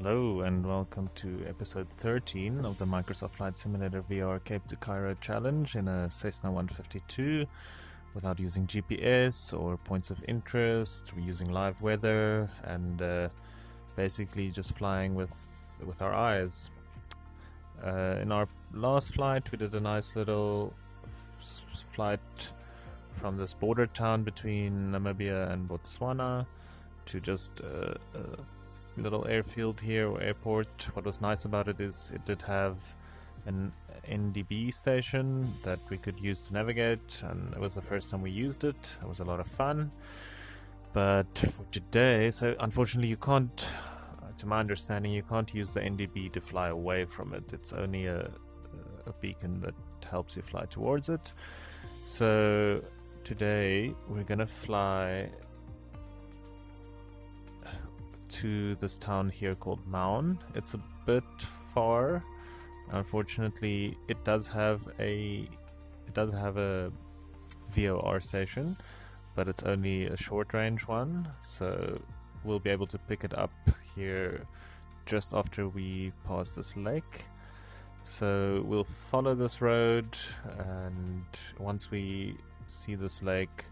Hello and welcome to episode 13 of the Microsoft Flight Simulator VR Cape to Cairo challenge in a Cessna 152 without using GPS or points of interest. We're using live weather and basically just flying with our eyes. In our last flight we did a nice little flight from this border town between Namibia and Botswana to just a little airfield here, or airport. What was nice about it is it did have an NDB station that we could use to navigate, and it was the first time we used it. It was a lot of fun. But for today, so unfortunately you can't, to my understanding, you can't use the NDB to fly away from it. It's only a beacon that helps you fly towards it. So today we're gonna fly to this town here called Maun. It's a bit far. Unfortunately, it does have a VOR station, but it's only a short range one, so we'll be able to pick it up here just after we pass this lake. So we'll follow this road, and once we see this lake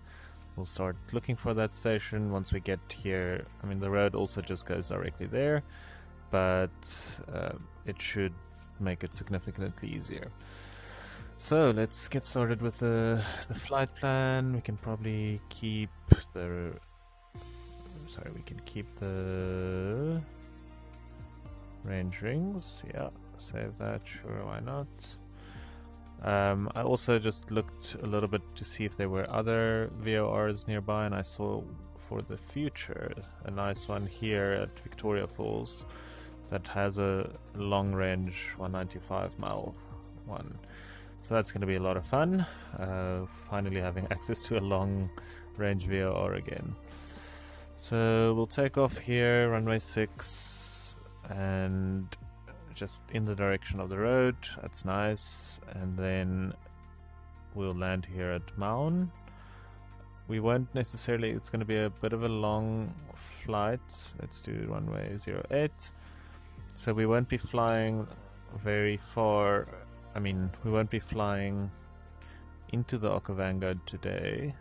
we'll start looking for that station. Once we get here, I mean the road also just goes directly there, but it should make it significantly easier. So let's get started with the flight plan. We can probably keep the range rings. Yeah, save that, sure, why not. I also just looked a little bit to see if there were other VORs nearby, and I saw for the future a nice one here at Victoria Falls that has a long range 195 mile one. So that's going to be a lot of fun, finally having access to a long range VOR again. So we'll take off here, runway 6, and just in the direction of the road. That's nice. And then we'll land here at Maun. We won't necessarily, it's going to be a bit of a long flight. Let's do runway 08. So we won't be flying very far. I mean, we won't be flying into the Okavango today,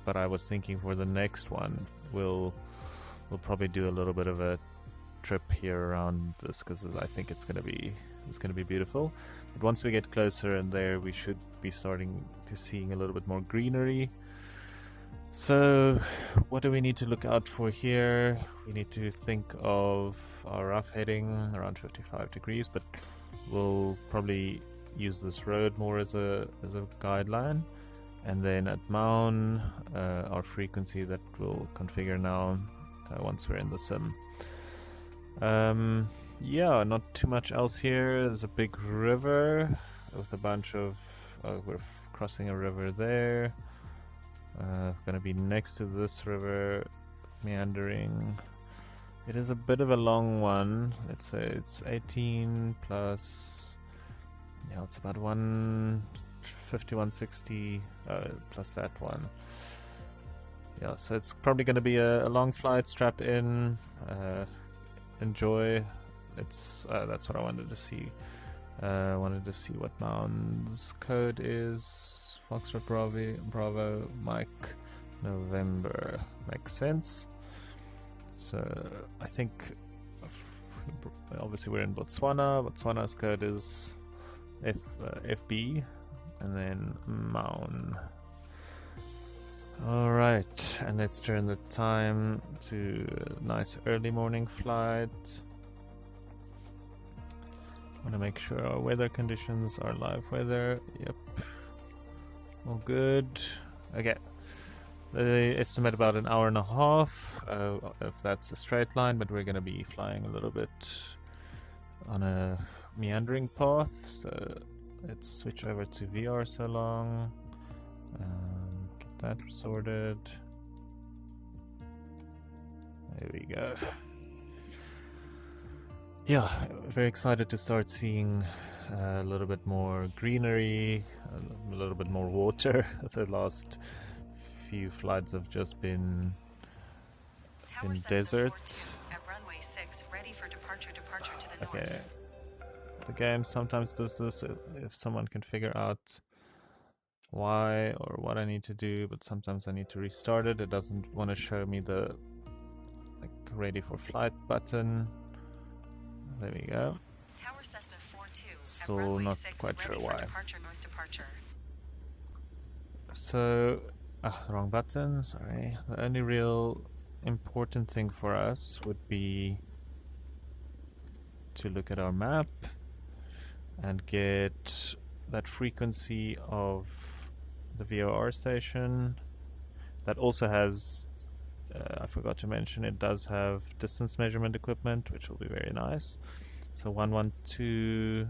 but I was thinking for the next one we'll probably do a little bit of a trip here around this, because I think it's gonna be beautiful. But once we get closer and there, we should be starting to seeing a little bit more greenery. So what do we need to look out for here? We need to think of our rough heading around 55 degrees, but we'll probably use this road more as a guideline. And then at Maun, our frequency that we'll configure now once we're in the sim. Yeah, not too much else here. There's a big river with a bunch of we're crossing a river there. Gonna be next to this river, meandering. It is a bit of a long one. Let's say it's 18 plus, yeah, it's about 150, 160 plus that one. Yeah, so it's probably gonna be a long flight. Strap in, enjoy. It's that's what I wanted to see. Wanted to see what Maun's code is. Foxtrot Bravo Mike November. Makes sense. So I think obviously we're in Botswana. Botswana's code is FB, and then Maun. Alright, and let's turn the time to a nice early morning flight. Want to make sure our weather conditions are live weather. Yep, all good. Okay, they estimate about an hour and a half, if that's a straight line, but we're going to be flying a little bit on a meandering path. So let's switch over to VR so long. That sorted. There we go. Yeah, very excited to start seeing a little bit more greenery, a little bit more water. The last few flights have just been desert. At runway 6, ready for departure to the north. Okay. The game sometimes does this if someone can figure out why or what I need to do, but sometimes I need to restart it. It doesn't want to show me the like ready for flight button. There we go. Tower Cessna 42 Still not 6, quite sure ready why. for departure, north departure. So, wrong button, sorry. The only real important thing for us would be to look at our map and get that frequency of the VOR station. That also has, I forgot to mention, it does have distance measurement equipment, which will be very nice. So 112.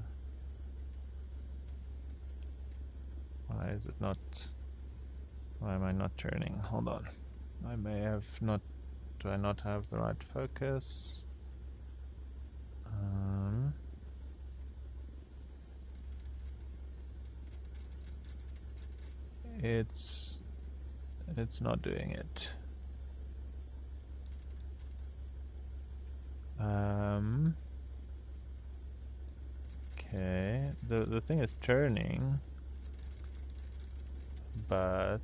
Why is it not? Why am I not turning? Hold on. I may have not. Do I not have the right focus? It's not doing it. Okay. The thing is turning, but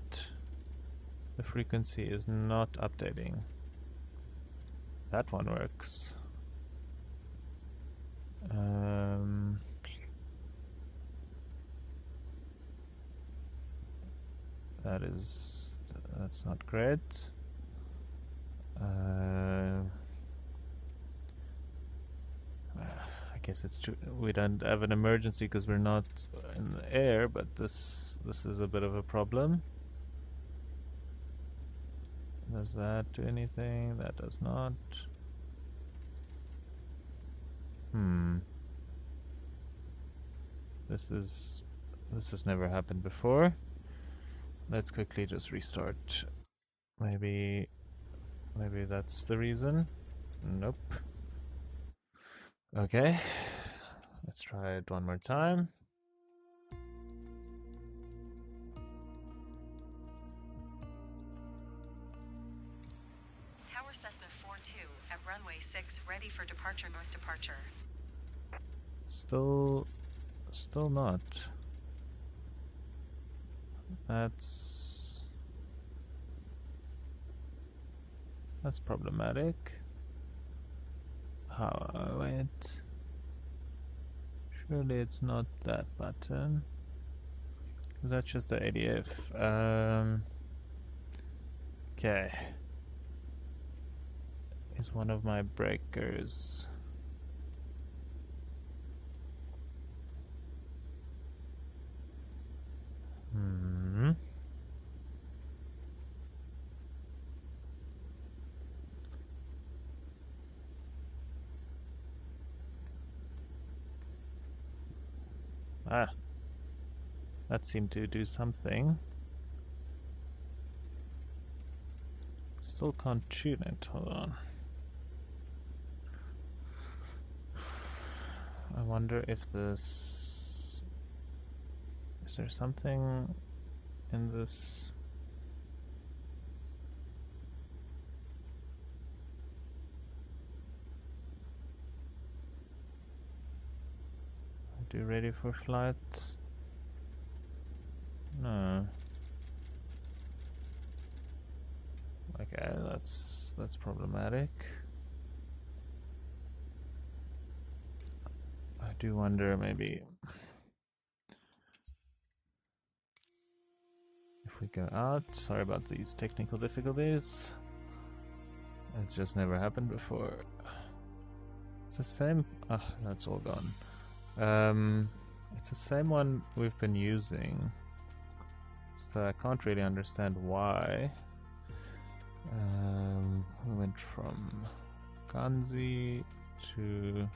the frequency is not updating. That one works. That's not great. I guess it's true. We don't have an emergency because we're not in the air, but this is a bit of a problem. Does that do anything? That does not. This has never happened before. Let's quickly just restart. Maybe that's the reason. Nope. Okay. Let's try it one more time. Tower Cessna 42 at runway 6, ready for departure, north departure. Still not. That's problematic. Wait. Surely it's not that button. That's just the ADF. Okay. Is one of my breakers. That seemed to do something. Still can't tune it. Hold on. I wonder if this... Is there something in this? Are you ready for flight? No. Okay, that's problematic. I do wonder maybe if we go out. Sorry about these technical difficulties. It's just never happened before. It's the same. That's all gone. It's the same one we've been using. So I can't really understand why. We went from Ganzi to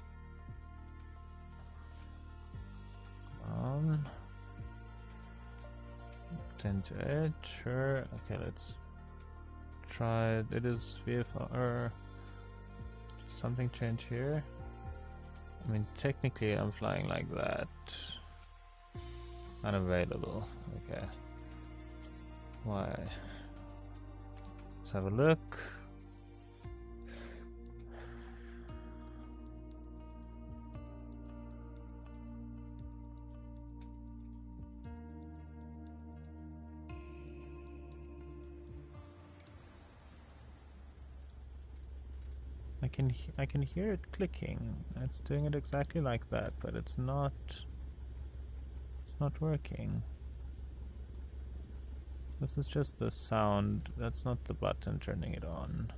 Maun. 10 to 8, sure. Okay, let's try it. It is VFR. Something change here? I mean, technically I'm flying like that. Unavailable. Okay. Why? Let's have a look. I can hear it clicking. It's doing it exactly like that, but it's not working. This is just the sound. That's not the button turning it on.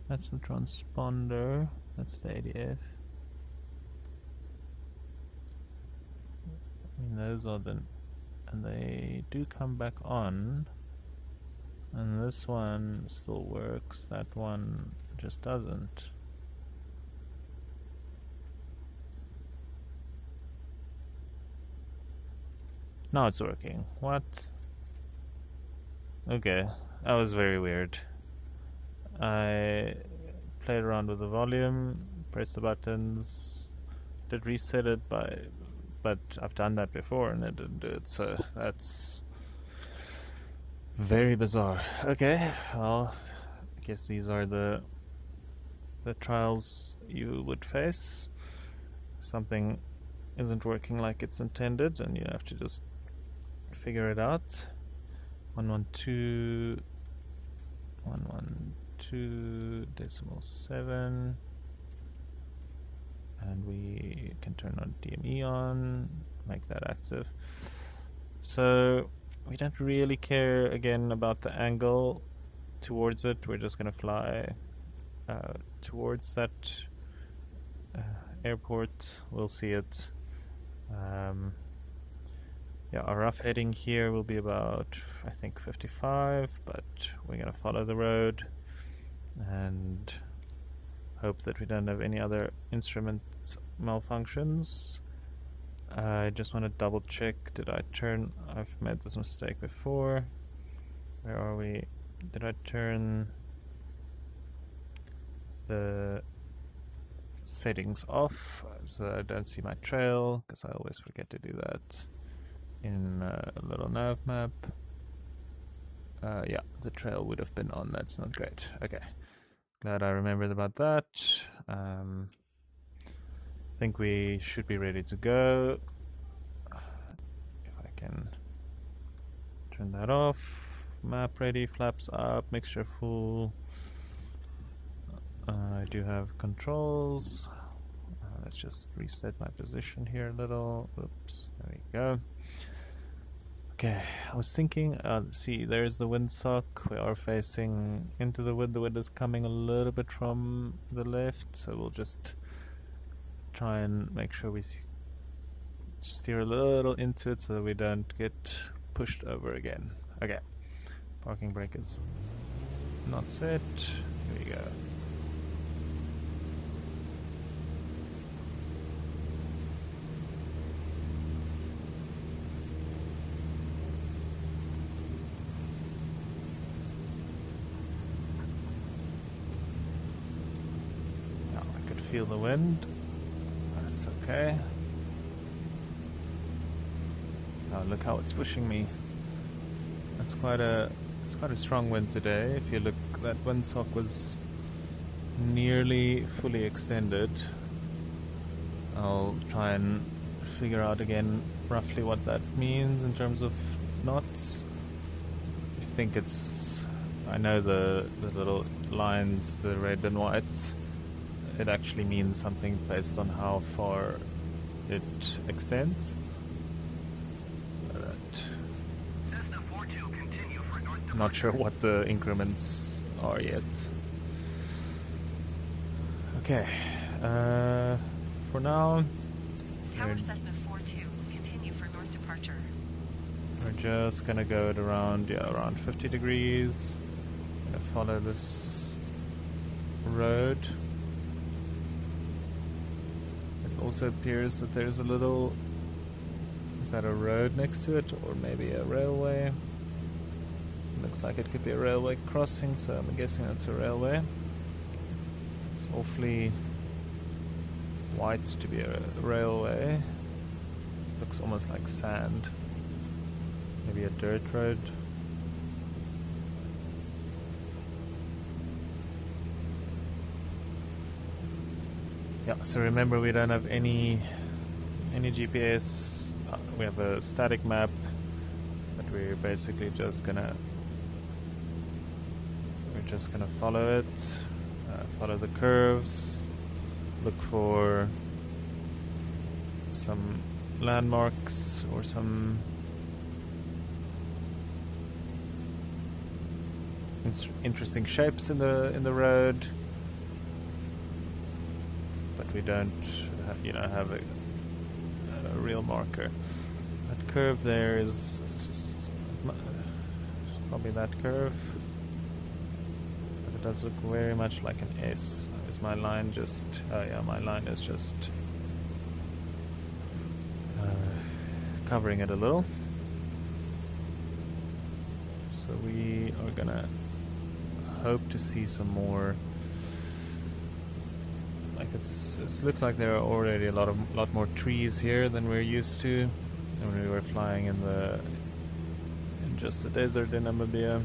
That's the transponder. That's the ADF. I mean, those are the... and they do come back on. And this one still works. That one just doesn't. Now it's working. What? Okay, that was very weird. I played around with the volume, pressed the buttons, did reset it but I've done that before and it didn't do it, so that's very bizarre. Okay, well, I guess these are the trials you would face. Something isn't working like it's intended and you have to just figure it out. 112.7, and we can turn on DME on, make that active. So we don't really care again about the angle towards it. We're just gonna fly towards that airport. We'll see it. Yeah, our rough heading here will be about, I think, 55, but we're going to follow the road and hope that we don't have any other instrument malfunctions. I just want to double check, did I turn, I've made this mistake before. Where are we? Did I turn the settings off so I don't see my trail? Because I always forget to do that in a little nav map. Yeah, the trail would have been on. That's not great. Okay, glad I remembered about that. I think we should be ready to go. If I can turn that off. Map ready, flaps up, mixture full. I do have controls. Let's just reset my position here a little. Oops, there we go. Okay, I was thinking, see, there's the windsock. We are facing into the wind. The wind is coming a little bit from the left, so we'll just try and make sure we steer a little into it so that we don't get pushed over again. Okay, parking brake is not set. Here we go. Feel the wind, but it's okay. Oh, look how it's pushing me. It's quite a strong wind today. If you look, that windsock was nearly fully extended. I'll try and figure out again roughly what that means in terms of knots. I think it's, I know the little lines, the red and white. It actually means something based on how far it extends. I'm not sure what the increments are yet. Okay, for now, Tower Cessna 42, continue for north departure. We're just gonna go at around 50 degrees. Gonna follow this road. Also appears that there's a little, is that a road next to it or maybe a railway? Looks like it could be a railway crossing, so I'm guessing that's a railway. It's awfully white to be a railway. Looks almost like sand. Maybe a dirt road. Yeah, so remember we don't have any GPS. We have a static map, but we're basically just gonna follow it, follow the curves, look for some landmarks or some interesting shapes in the road, but we don't have a real marker. That curve there is probably that curve, but it does look very much like an S. Is my line just my line is just covering it a little. So we are gonna hope to see some more. Like it looks like there are already a lot more trees here than we're used to when we were flying in just the desert in Namibia.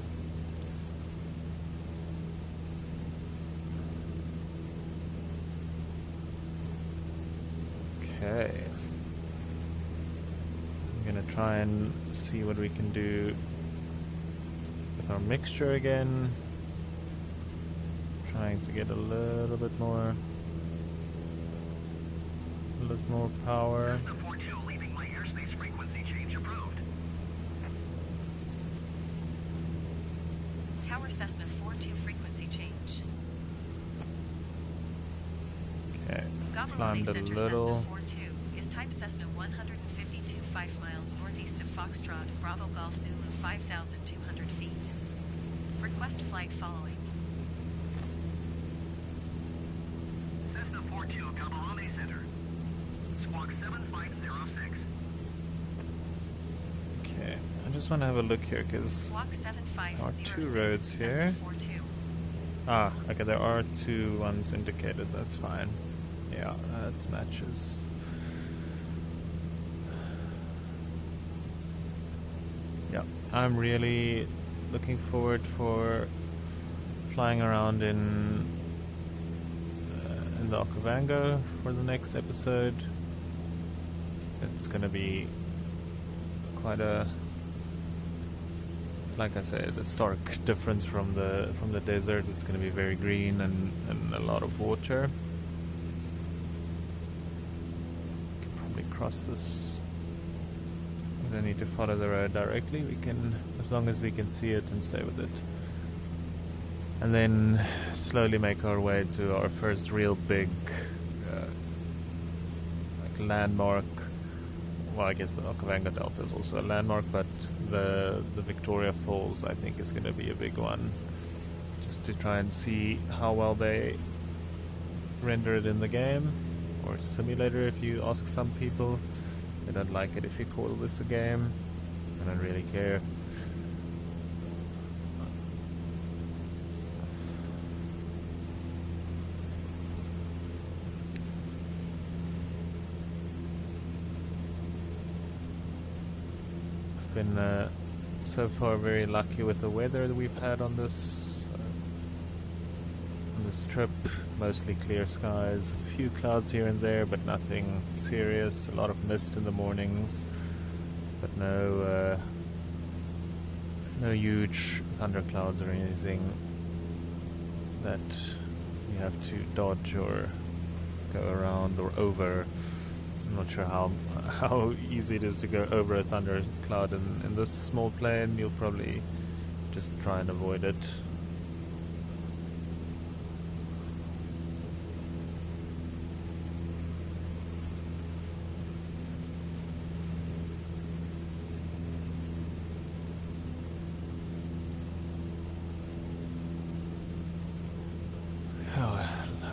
Okay, I'm gonna try and see what we can do with our mixture again. Trying to get a little bit more power. Tower Cessna 42 frequency change. Okay, Okavango climbed a Delta little. Cessna 42 is type Cessna 152 5 miles northeast of Foxtrot, Bravo Golf Zulu 5,200 feet. Request flight following. Cessna 42, Cairo Center. Squawk 7506. Okay, I just want to have a look here because there are two roads here. Ah, okay, there are two ones indicated. That's fine. Yeah, that matches. Yeah, I'm really looking forward for flying around in the Okavango for the next episode. It's gonna be quite a, like I said, a stark difference from the desert. It's gonna be very green and a lot of water. We can probably cross this. We don't need to follow the road directly. We can, as long as we can see it and stay with it. And then slowly make our way to our first real big landmark. Well, I guess the Okavango Delta is also a landmark, but the Victoria Falls, I think, is going to be a big one. Just to try and see how well they render it in the game, or simulator if you ask some people. They don't like it if you call this a game. I don't really care. Been so far very lucky with the weather that we've had on this trip. Mostly clear skies, a few clouds here and there, but nothing serious. A lot of mist in the mornings, but no huge thunderclouds or anything that you have to dodge or go around or over. I'm not sure how easy it is to go over a thundercloud in this small plane. You'll probably just try and avoid it.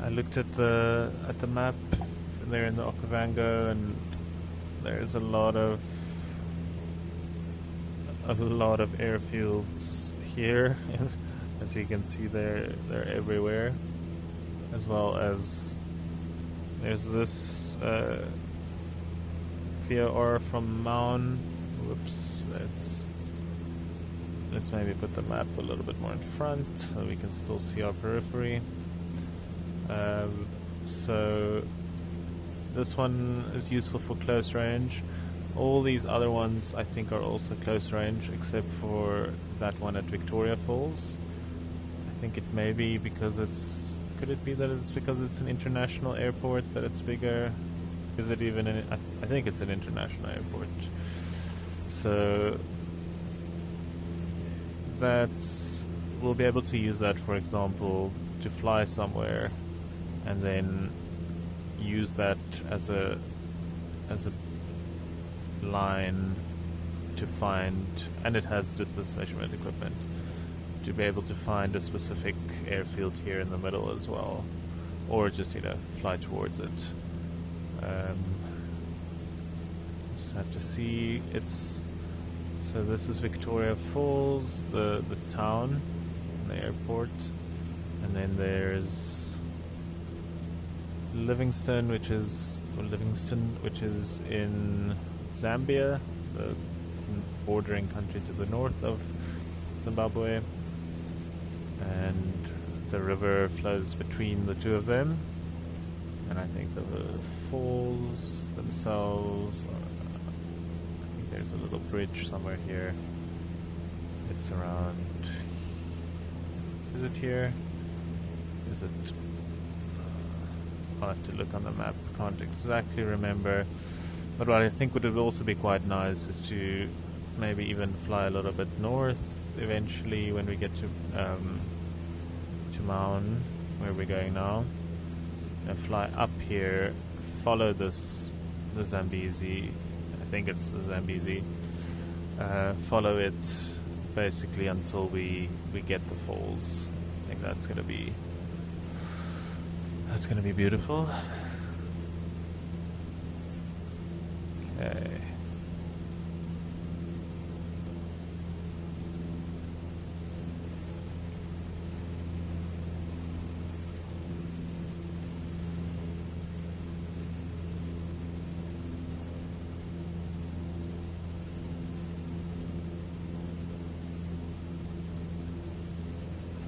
I looked at the map there in the Okavango, and there's a lot of airfields here. As you can see, they're everywhere, as well as there's this VOR from Maun. Whoops, let's maybe put the map a little bit more in front so we can still see our periphery. So This one is useful for close range. All these other ones I think are also close range, except for that one at Victoria Falls. I think it may be because it's... Could it be that it's because it's an international airport that it's bigger? Is it even an... I think it's an international airport. So... that's... We'll be able to use that, for example, to fly somewhere and then use that as a line to find, and it has distance measurement equipment to be able to find a specific airfield here in the middle as well, or just, you know, fly towards it. Just have to see. It's so this is Victoria Falls, the town, the airport, and then there's Livingstone, which is in Zambia, the bordering country to the north of Zimbabwe, and the river flows between the two of them. And I think the falls themselves are, I think there's a little bridge somewhere here. It's around, is it here? Is it? I'll have to look on the map. Can't exactly remember. But what I think would also be quite nice is to maybe even fly a little bit north eventually when we get to Maun, where we're going now, and fly up here, follow the Zambezi. I think it's the Zambezi. Follow it basically until we get the falls. I think that's gonna be beautiful. Okay.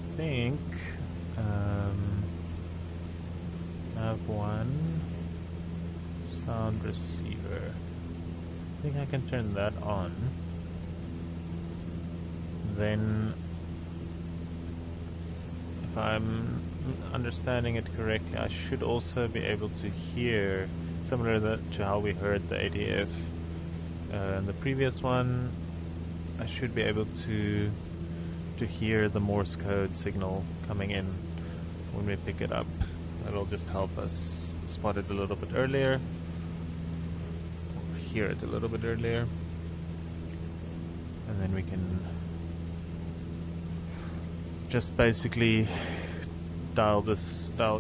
I think I have one sound receiver. I think I can turn that on. Then, if I'm understanding it correctly, I should also be able to hear, similar to how we heard the ADF in the previous one. I should be able to hear the Morse code signal coming in when we pick it up. It'll just help us spot it a little bit earlier, or hear it a little bit earlier, and then we can just basically dial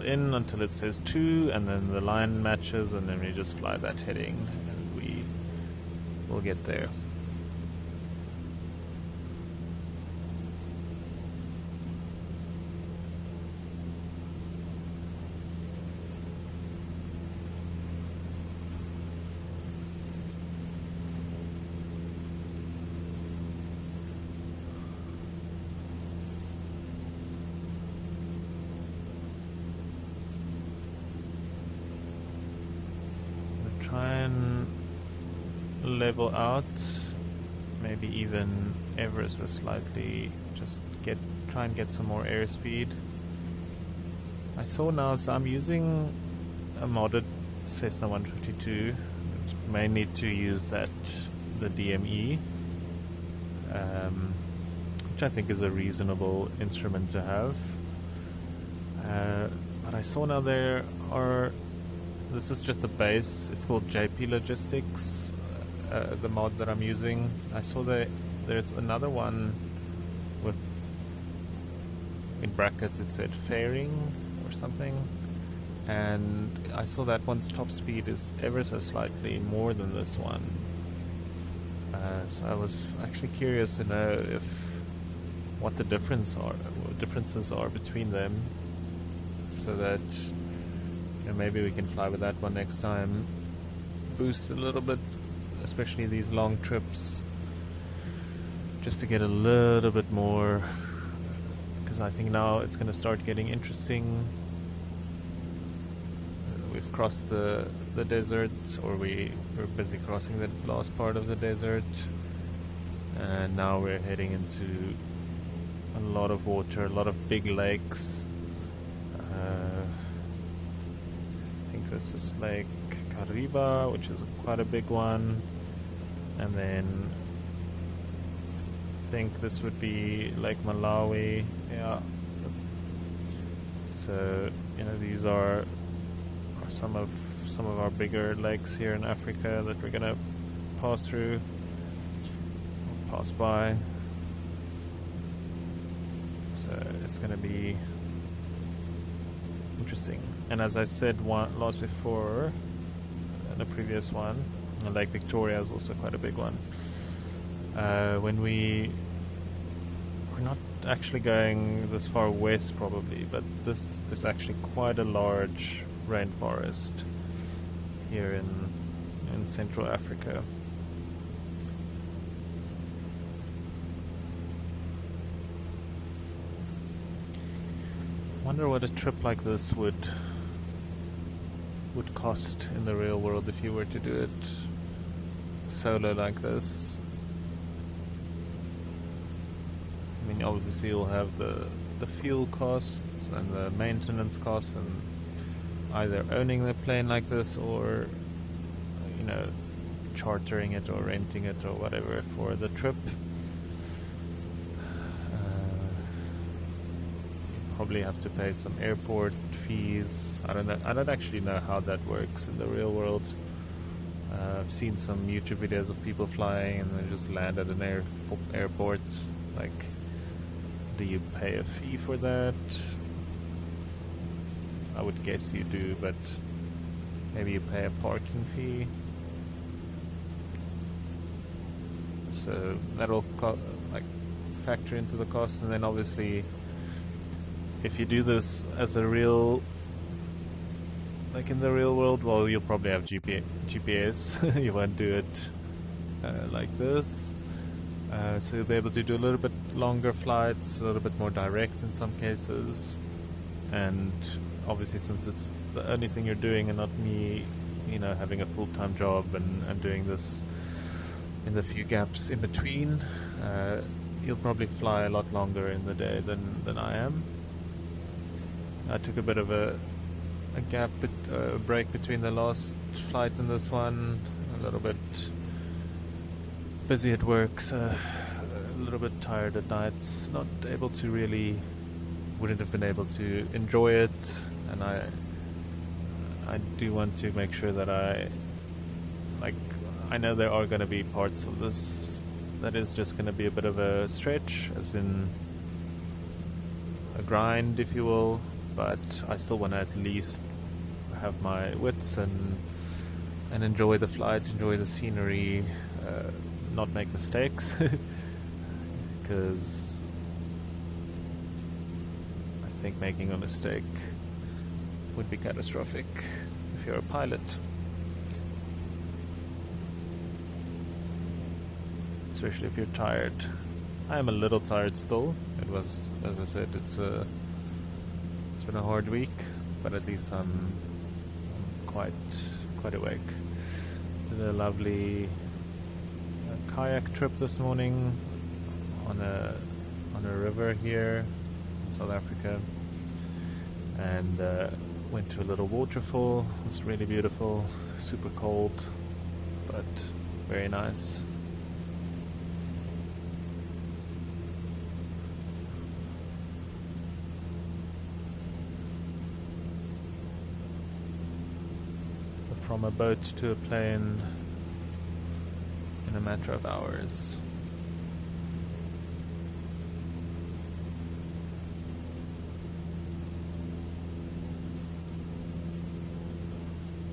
in until it says 2, and then the line matches, and then we just fly that heading, and we will get there. Try and level out, maybe even ever so slightly, just try and get some more airspeed. I saw now, so I'm using a modded Cessna 152, which may need to use the DME, which I think is a reasonable instrument to have. But I saw now this is just a base. It's called JP Logistics, the mod that I'm using. I saw there's another one with, in brackets it said fairing or something, and I saw that one's top speed is ever so slightly more than this one. So I was actually curious to know what the differences are between them, so that maybe we can fly with that one next time. Boost a little bit, especially these long trips, just to get a little bit more, because I think now it's going to start getting interesting. We've crossed the desert, or we were busy crossing the last part of the desert, and now we're heading into a lot of water, a lot of big lakes. I think this is Lake Kariba, which is quite a big one, and then I think this would be Lake Malawi. Yeah. So these are some of our bigger lakes here in Africa that we're gonna pass through, or pass by. So it's gonna be interesting. And as I said last before, in the previous one, Lake Victoria is also quite a big one. When we're not actually going this far west probably, but this is actually quite a large rainforest here in Central Africa. Wonder what a trip like this would cost in the real world if you were to do it solo like this. I mean, obviously you'll have the fuel costs and the maintenance costs, and either owning the plane like this or chartering it or renting it or whatever for the trip. Probably have to pay some airport fees. I don't actually know how that works in the real world. I've seen some YouTube videos of people flying and they just land at an airport. Like, do you pay a fee for that? I would guess you do, but maybe you pay a parking fee. So that'll factor into the cost, and then obviously, if you do this as a real, like in the real world, well, you'll probably have GPS. You won't do it like this. So you'll be able to do a little bit longer flights, a little bit more direct in some cases. And obviously, since it's the only thing you're doing and not me, having a full-time job and doing this in the few gaps in between, you'll probably fly a lot longer in the day than I am. I took a bit of a break between the last flight and this one. A little bit busy at work, so a little bit tired at nights. Not able to wouldn't have been able to enjoy it, and I do want to make sure that I know there are going to be parts of this that is just going to be a bit of a stretch, as in a grind, if you will. But I still want to at least have my wits and enjoy the flight, enjoy the scenery, not make mistakes, because I think making a mistake would be catastrophic if you're a pilot. Especially if you're tired. I am a little tired still. It was, as I said, it's been a hard week, but at least I'm quite awake. Did a lovely kayak trip this morning on a river here in South Africa, and went to a little waterfall. It's really beautiful, super cold, but very nice. From a boat to a plane in a matter of hours.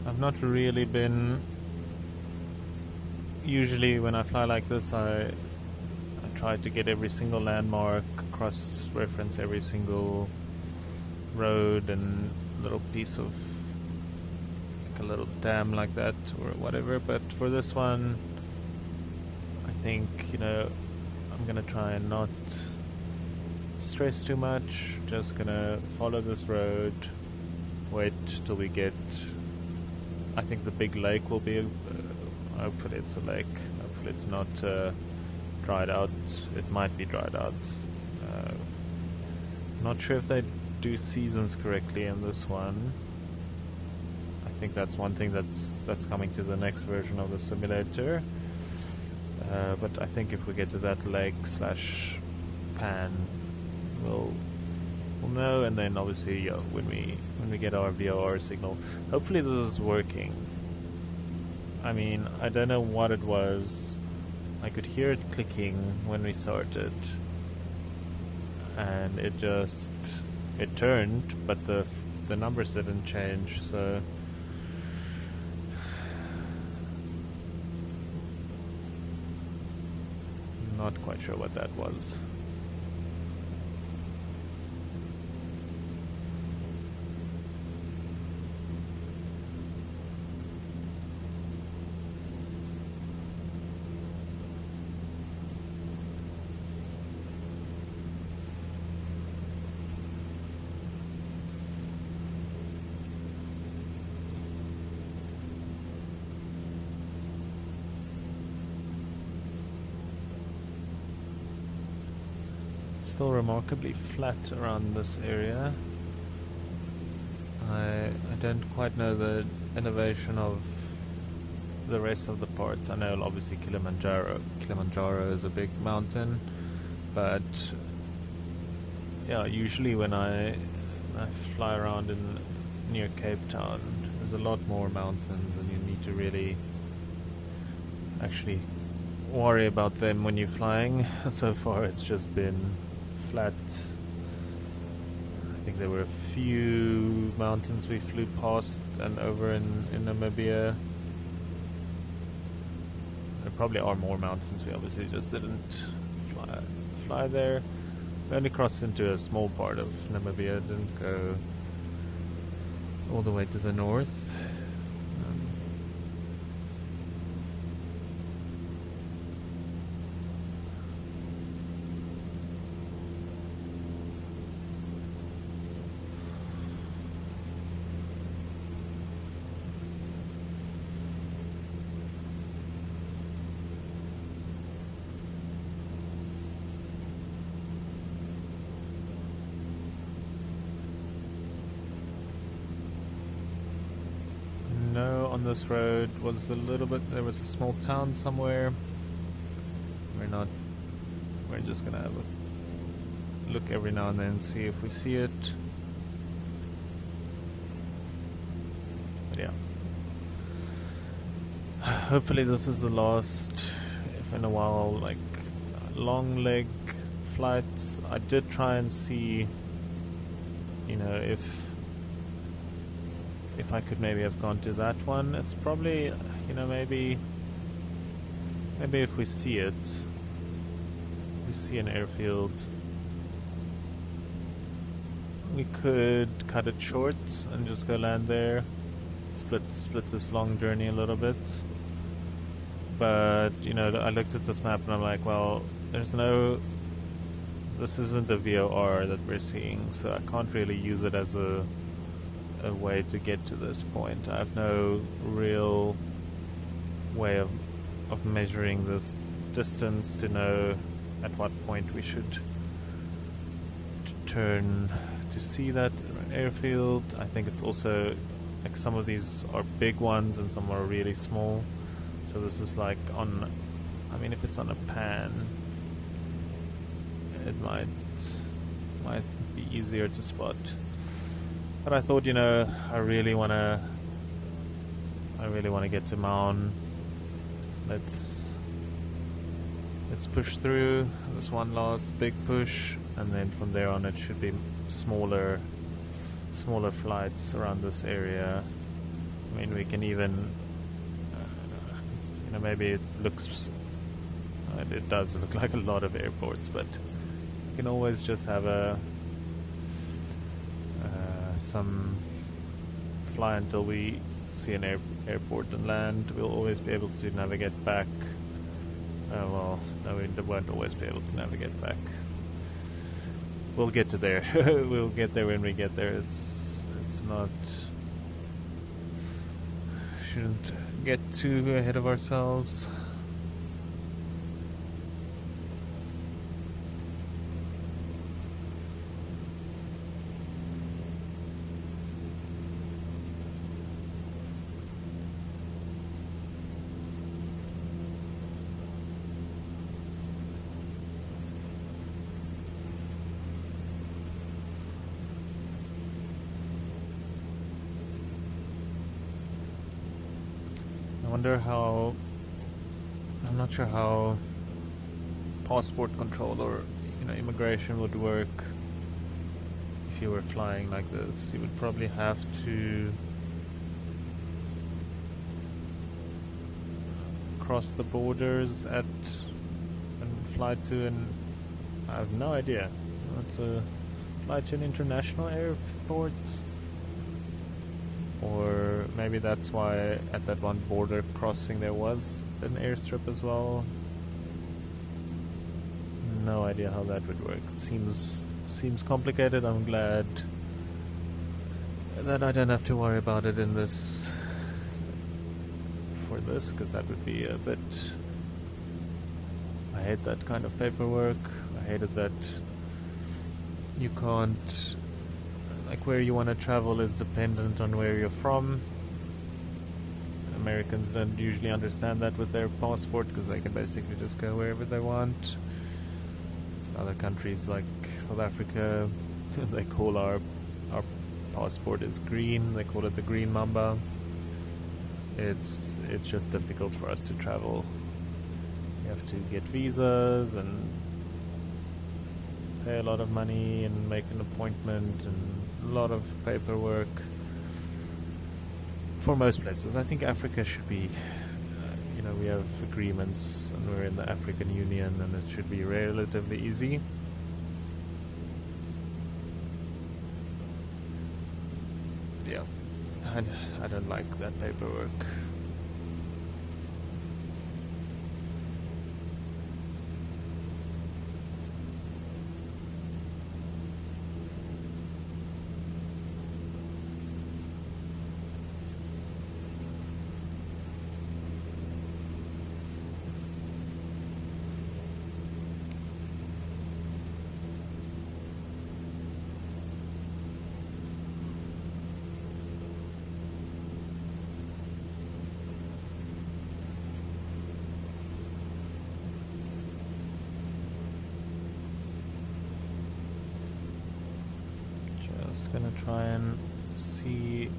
I've not really been... Usually when I fly like this, I try to get every single landmark, cross-reference every single road and little piece of a little dam like that or whatever. But for this one, I think I'm gonna try and not stress too much. Just gonna follow this road, wait till we get I think the big lake will be, hopefully it's a lake, hopefully it's not dried out. It might be dried out. Not sure if they do seasons correctly in this one. I think that's one thing that's coming to the next version of the simulator. But I think if we get to that lake slash pan, we'll know, and then obviously when we get our VOR signal, hopefully this is working. I mean, I don't know what it was. I could hear it clicking when we started, and it turned, but the numbers didn't change, so not quite sure what that was. Still remarkably flat around this area. I don't quite know the elevation of the rest of the parts. I know obviously Kilimanjaro is a big mountain, but yeah, usually when I fly around near Cape Town, there's a lot more mountains, and you need to really actually worry about them when you're flying. So far it's just been flat. I think there were a few mountains we flew past and over in Namibia. There probably are more mountains, we obviously just didn't fly there. We only crossed into a small part of Namibia, didn't go all the way to the north. On this road was a little bit, there was a small town somewhere. We're just gonna have a look every now and then, see if we see it. But yeah, hopefully this is the last, if in a while, like long leg flights. I did try and see, if I could maybe have gone to that one. It's probably, maybe if we see it, we see an airfield, we could cut it short and just go land there, split this long journey a little bit. But I looked at this map and I'm like, well, this isn't a VOR that we're seeing, so I can't really use it as a way to get to this point. I have no real way of measuring this distance to know at what point we should turn to see that airfield. I think it's also like some of these are big ones and some are really small, so this is like if it's on a pan, it might be easier to spot. But I thought, I really want to get to Maun. Let's push through this one last big push, and then from there on it should be smaller flights around this area. I mean, we can even, maybe it does look like a lot of airports, but you can always just have some fly until we see an airport and land. We'll always be able to navigate back. No, we won't always be able to navigate back. We'll get to there. We'll get there when we get there. It's not shouldn't get too ahead of ourselves. I'm not sure how passport control or immigration would work if you were flying like this. You would probably have to cross the borders and fly to I have no idea. It's a fly to an international airport. Or maybe that's why at that one border crossing there was an airstrip as well. No idea how that would work. It seems complicated. I'm glad that I don't have to worry about it in this because that would be a bit. I hate that kind of paperwork. I hated that you can't. Like, where you want to travel is dependent on where you're from. Americans don't usually understand that with their passport because they can basically just go wherever they want. Other countries like South Africa, they call our passport is green. They call it the green mamba. It's just difficult for us to travel. You have to get visas and pay a lot of money and make an appointment and a lot of paperwork for most places. I think Africa should be, we have agreements and we're in the African Union and it should be relatively easy. Yeah, I don't like that paperwork. Gonna try and see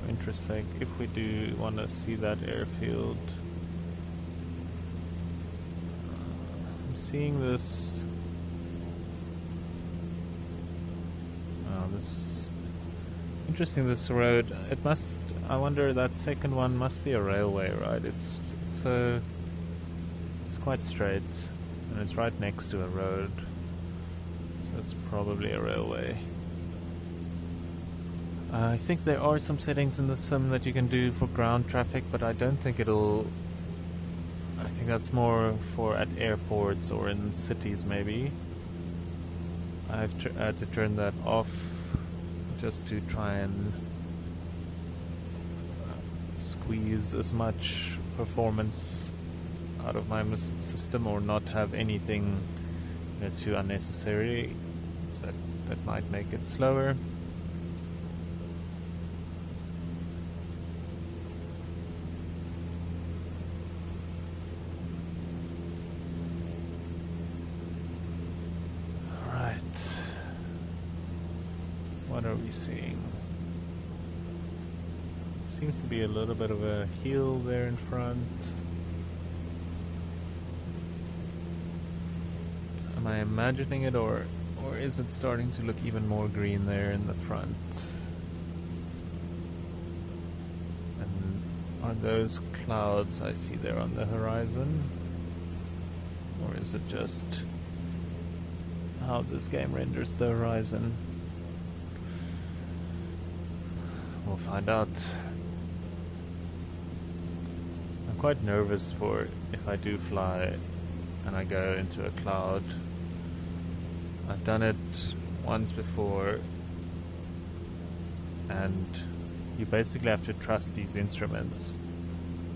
for interest's sake if we do want to see that airfield. I'm seeing this interesting, this road. It must, I wonder, that second one must be a railway, right? It's quite straight. And it's right next to a road, so it's probably a railway. I think there are some settings in the sim that you can do for ground traffic, but I don't think it'll. I think that's more for at airports or in cities, maybe. I've had to turn that off just to try and squeeze as much performance out of my system, or not have anything too unnecessary that might make it slower. Alright, what are we seeing? Seems to be a little bit of a hill there in front. Am I imagining it, or is it starting to look even more green there in the front? And are those clouds I see there on the horizon? Or is it just how this game renders the horizon? We'll find out. I'm quite nervous for if I do fly and I go into a cloud. I've done it once before and you basically have to trust these instruments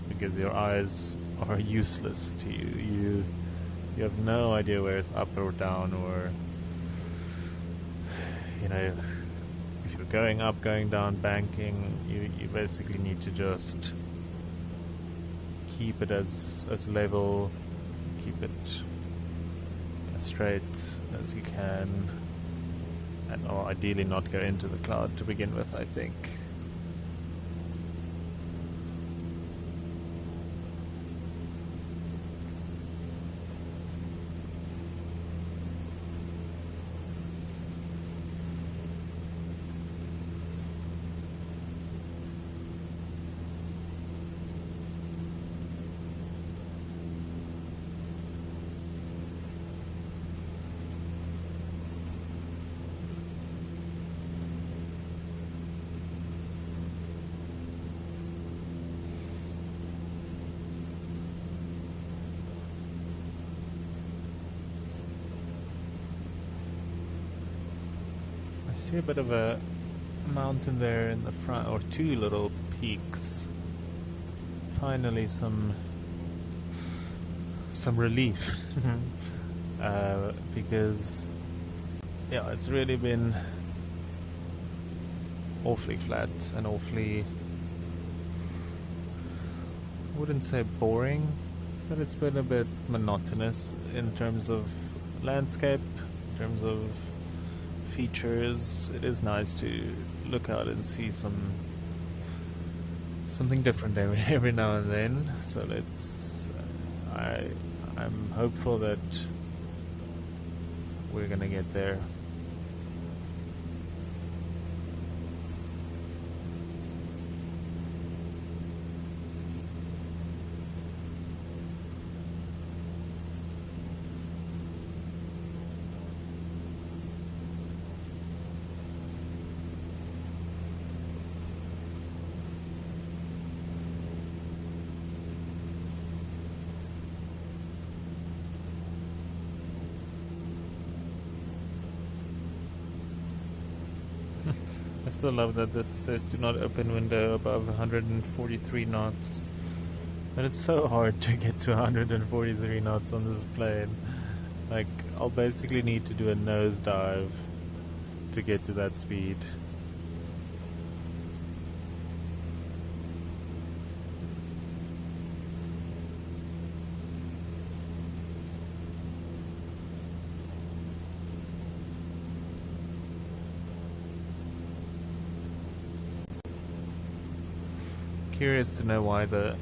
because your eyes are useless to you. You have no idea where it's up or down, or you know, if you're going up, going down, banking, you basically need to just keep it as level, keep it as straight as you can, and or ideally not go into the cloud to begin with, I think. I see a bit of a mountain there in the front, or two little peaks. Finally some relief. Because yeah, it's really been awfully flat and awfully, I wouldn't say boring, but it's been a bit monotonous in terms of landscape, in terms of features. It is nice to look out and see something different every now and then. So let's. I'm hopeful that we're gonna get there. I still love that this says do not open window above 143 knots. But it's so hard to get to 143 knots on this plane. Like, I'll basically need to do a nosedive to get to that speed. Curious to know why the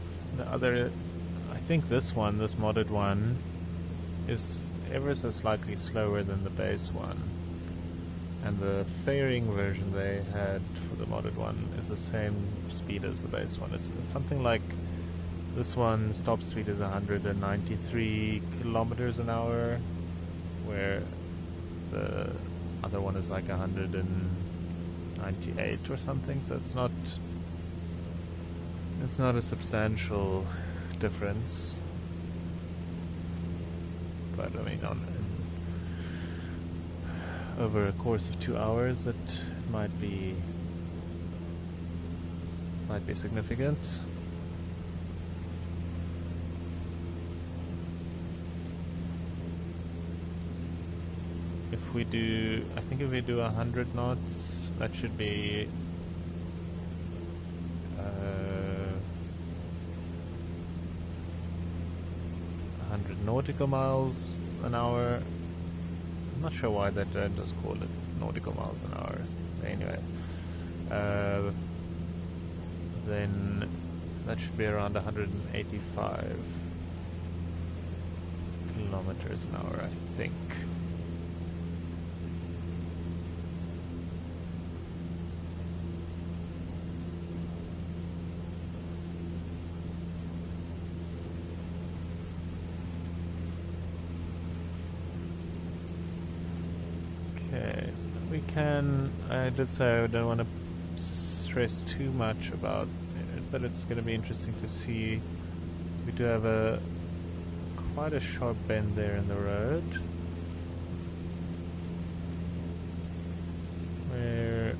other, I think this modded one is ever so slightly slower than the base one, and the fairing version they had for the modded one is the same speed as the base one. It's something like this one's top speed is 193 kilometers an hour, where the other one is like 198 or something, so it's not a substantial difference, but I mean, over a course of 2 hours, it might be significant. If we do 100 knots, that should be 100 nautical miles an hour. I'm not sure why they don't just call it nautical miles an hour. Anyway, then that should be around 185 kilometers an hour, I think. I did say I don't want to stress too much about it, but it's going to be interesting to see. We do have quite a sharp bend there in the road, where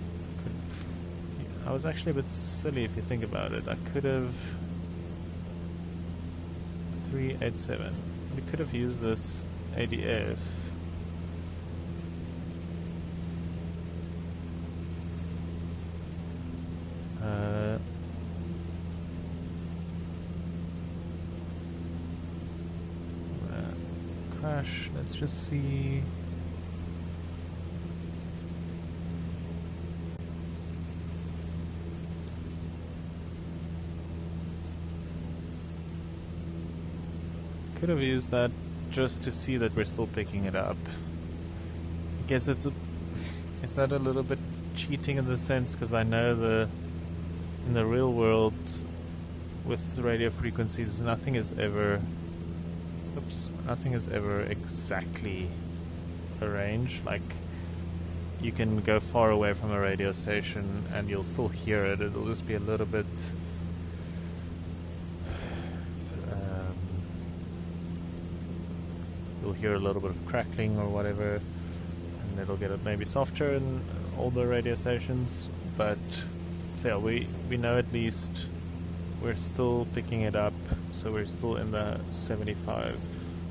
was actually a bit silly if you think about it. I could have 387. We could have used this ADF. Crash. Let's just see. Could have used that just to see that we're still picking it up. I guess is that a little bit cheating in the sense, because I know in the real world with radio frequencies nothing is ever exactly arranged. Like, you can go far away from a radio station and you'll still hear it. It'll just be a little bit you'll hear a little bit of crackling or whatever, and it'll get it maybe softer in older radio stations, but so we know at least we're still picking it up, so we're still in the 75.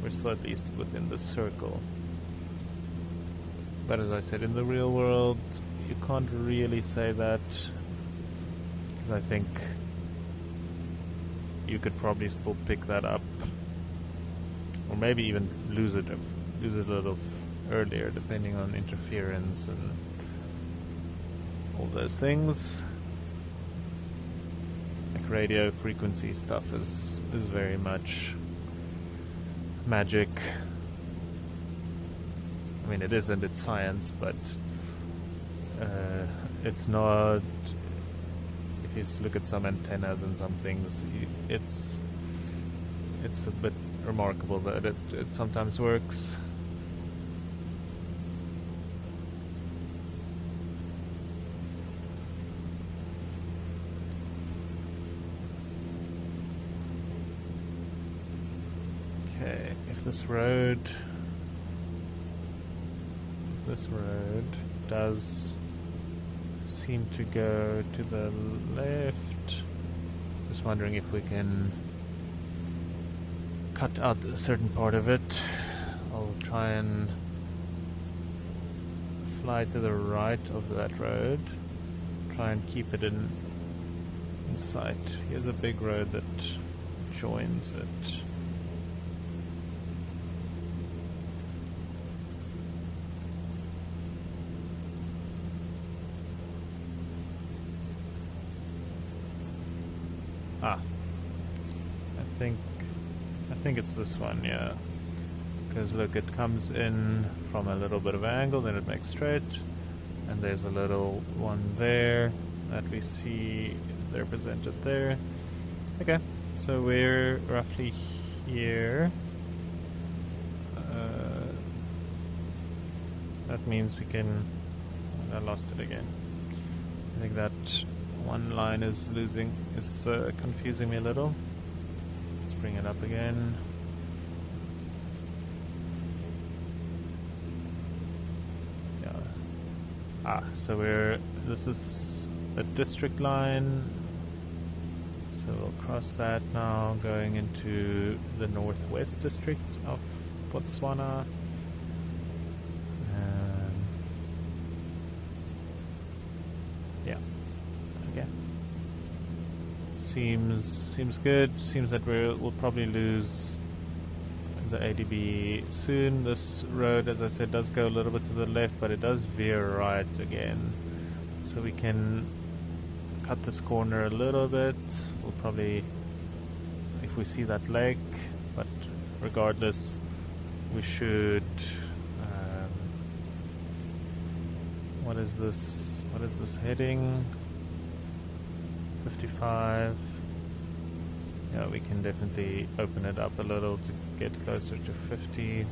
We're still at least within the circle. But as I said, in the real world, you can't really say that, because I think you could probably still pick that up, or maybe even lose it a little earlier, depending on interference and all those things. Like radio frequency stuff is very much magic. I mean, it isn't, it's science, but it's not. If you look at some antennas and some things, it's a bit remarkable that it sometimes works. Okay, if this road does seem to go to the left, just wondering if we can cut out a certain part of it. I'll try and fly to the right of that road, try and keep it in sight. Here's a big road that joins it. I think it's this one, yeah. Because look, it comes in from a little bit of angle, then it makes straight, and there's a little one there that we see they're presented there. Okay, so we're roughly here. That means we can. I lost it again. I think that one line is confusing me a little. Let's bring it up again. Yeah. So this is a district line. So we'll cross that now, going into the northwest district of Botswana. Yeah. Okay. Seems good. Seems that we'll probably lose the ADB soon. This road, as I said, does go a little bit to the left, but it does veer right again. So we can cut this corner a little bit. We'll probably, if we see that leg, but regardless, we should. What is this? What is this heading? 55. Yeah, we can definitely open it up a little to get closer to 50.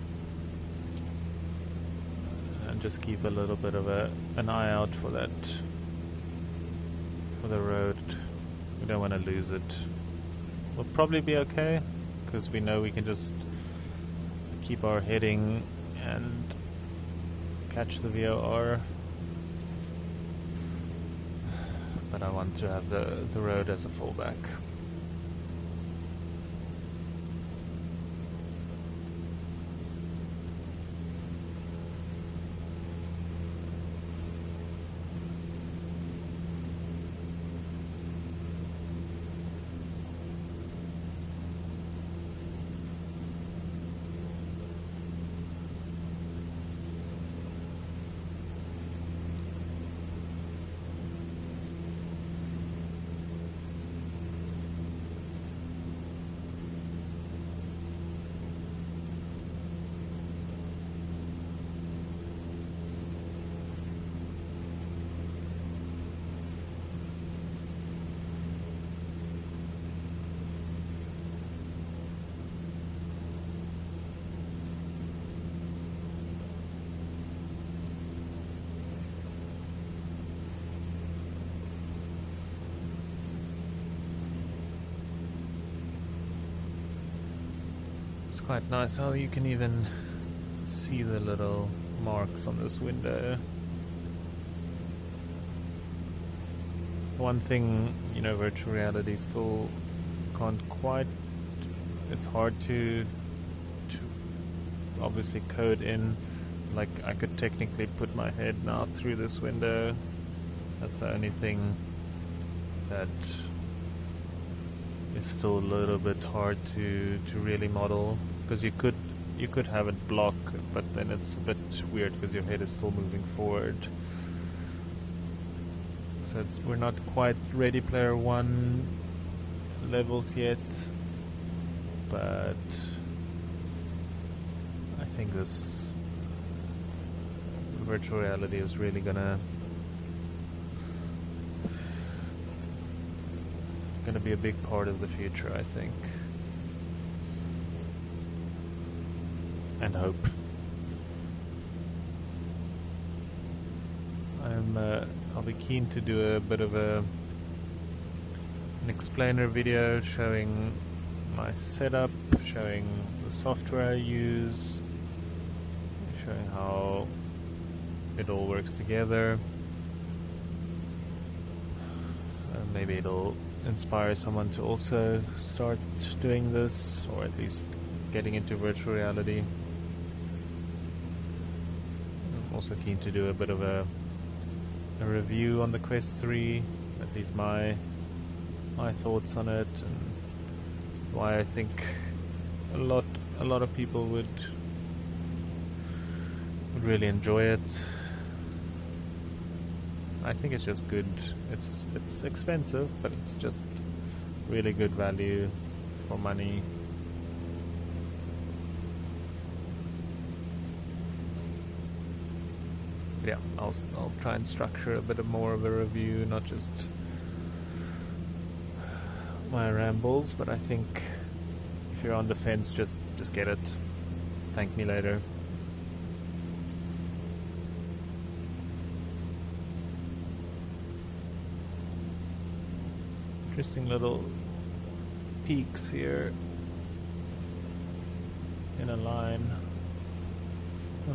And just keep a little bit of an eye out for that, for the road. We don't want to lose it. We'll probably be okay, because we know we can just keep our heading and catch the VOR. but I want to have the road as a fallback. It's quite nice how you can even see the little marks on this window. One thing, you know, virtual reality still can't quite, it's hard to obviously code in. Like, I could technically put my head now through this window. That's the only thing that is still a little bit hard to really model, because you could have it block, but then it's a bit weird because your head is still moving forward. So we're not quite Ready Player One levels yet, but I think this virtual reality is really gonna be a big part of the future, I think, and hope. I'll be keen to do a bit of an explainer video showing my setup, showing the software I use, showing how it all works together. Maybe it'll inspire someone to also start doing this, or at least getting into virtual reality. I'm also keen to do a bit of a review on the Quest 3, at least my thoughts on it, and why I think a lot of people would really enjoy it. I think it's just good. It's expensive, but it's just really good value for money. Yeah, I'll try and structure a bit more of a review, not just my rambles, but I think if you're on the fence, just get it. Thank me later. Interesting little peaks here in a line. Huh.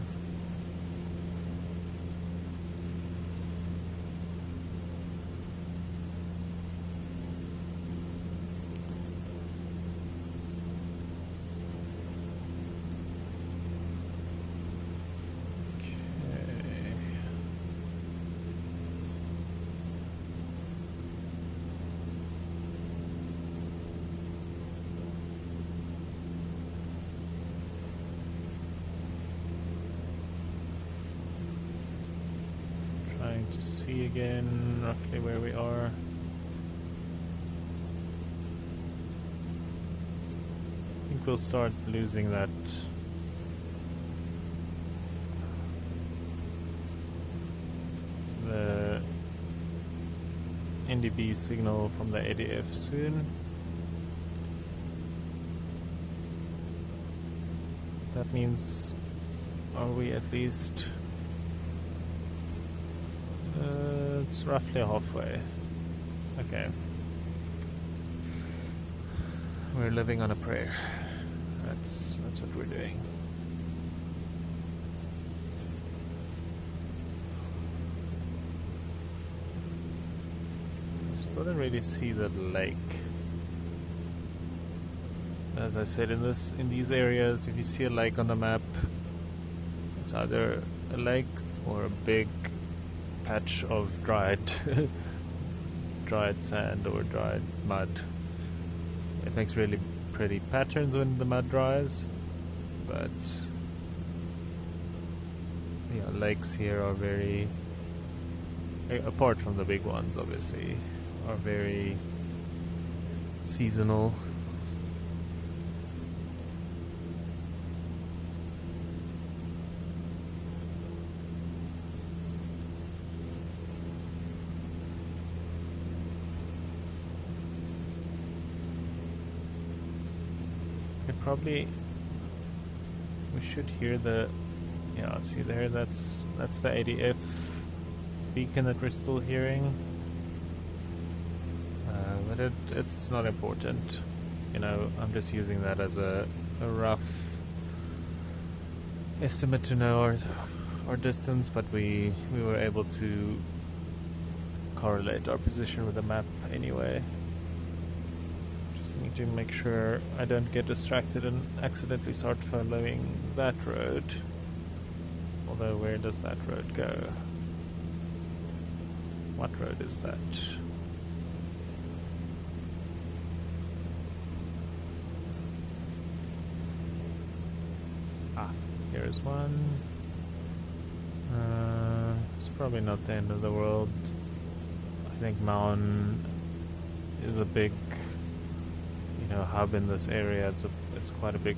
To see again roughly where we are. I think we'll start losing that the NDB signal from the ADF soon. That means, are we at least it's roughly halfway. Okay. We're living on a prayer. That's what we're doing. still don't really see the lake. As I said, in these areas, if you see a lake on the map, it's either a lake or a big patch of dried dried sand or dried mud. It makes really pretty patterns when the mud dries, but yeah, lakes here are very, apart from the big ones obviously, are very seasonal. Probably we should hear the, yeah, see there, that's the ADF beacon that we're still hearing, but it's not important, you know. I'm just using that as a rough estimate to know our distance, but we were able to correlate our position with the map anyway. Need to make sure I don't get distracted and accidentally start following that road. Although, where does that road go? What road is that? Ah, here's one. It's probably not the end of the world. I think Maun is a big, you know, hub in this area. It's quite a big,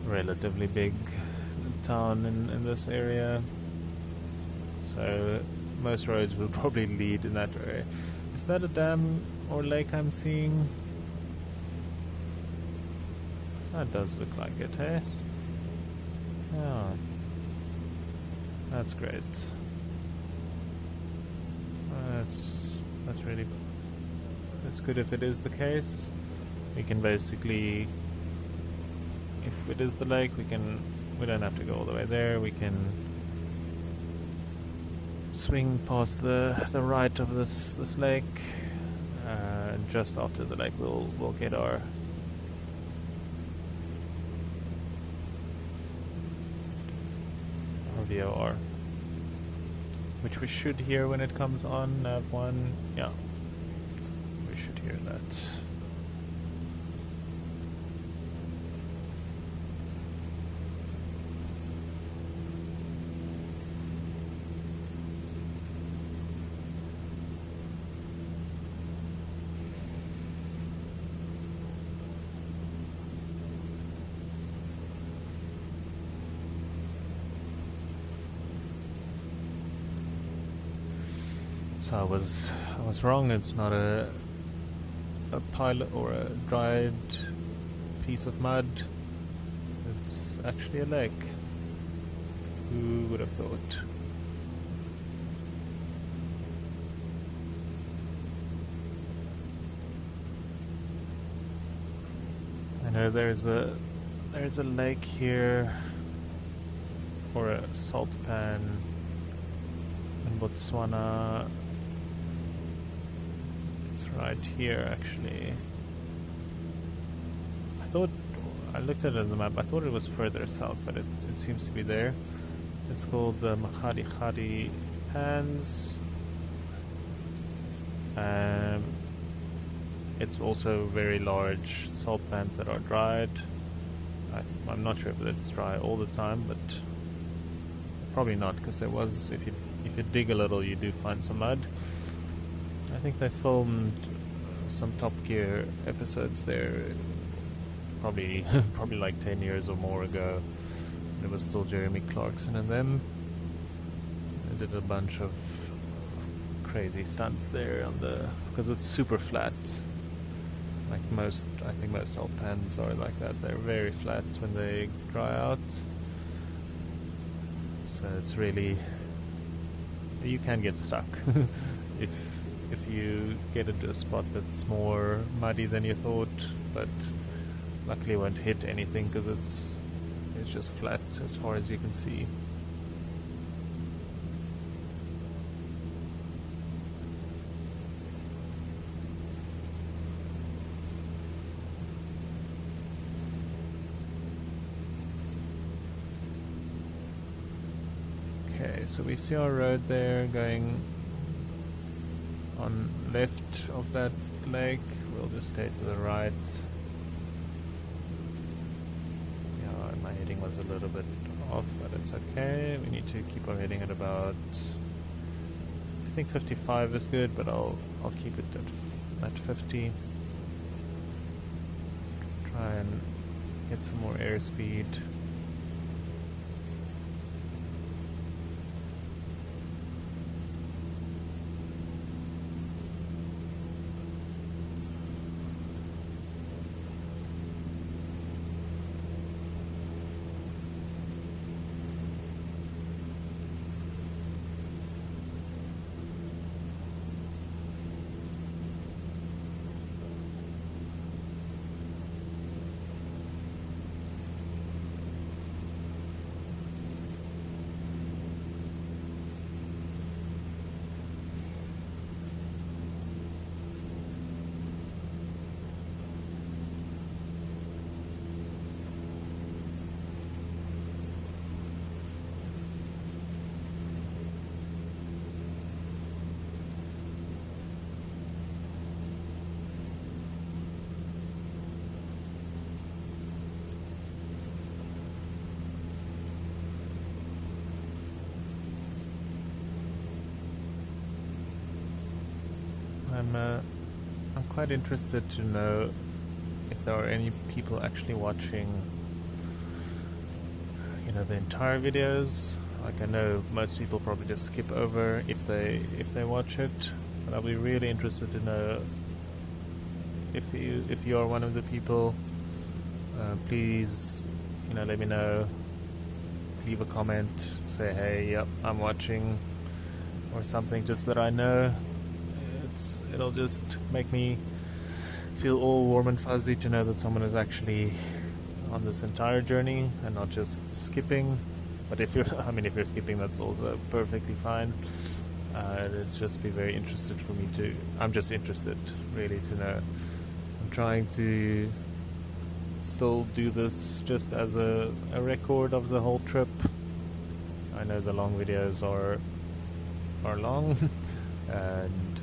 relatively big town in this area. So most roads will probably lead in that area. Is that a dam or lake I'm seeing? That does look like it, eh? Oh, that's great. That's really. It's good if it is the case. We can basically, if it is the lake, we don't have to go all the way there. We can swing past the right of this lake, and just after the lake we'll get our VOR, which we should hear when it comes on. Nav1, yeah. Should hear that. So I was wrong. It's not a pilot or a dried piece of mud. It's actually a lake. Who would have thought? I know there's a lake here, or a salt pan in Botswana. Right here, actually. I looked at it on the map. I thought it was further south, but it seems to be there. It's called the Mahadi Pans. It's also very large salt pans that are dried. I'm not sure if it's dry all the time, but probably not, because there was, if you dig a little, you do find some mud. I think they filmed some Top Gear episodes there, probably like 10 years or more ago. It was still Jeremy Clarkson and them. They did a bunch of crazy stunts there because it's super flat. Like I think most salt pans are like that. They're very flat when they dry out. So it's really, you can get stuck if you get into a spot that's more muddy than you thought, but luckily it won't hit anything because it's just flat as far as you can see. so we see our road there going on left of that lake. We'll just stay to the right. Yeah, my heading was a little bit off, but it's okay. We need to keep our heading at about, I think 55 is good, but I'll keep it at 50. Try and get some more airspeed. I'm quite interested to know if there are any people actually watching, you know, the entire videos. Like, I know most people probably just skip over if they watch it, but I'll be really interested to know if you are one of the people. Please, you know, let me know. Leave a comment, say, hey, yep, I'm watching, or something, just that I know. It'll just make me feel all warm and fuzzy to know that someone is actually on this entire journey and not just skipping. But if you're, I mean, if you're skipping, that's also perfectly fine. It's just be very interested for me to. I'm just interested, really, to know. I'm trying to still do this just as a record of the whole trip. I know the long videos are long, and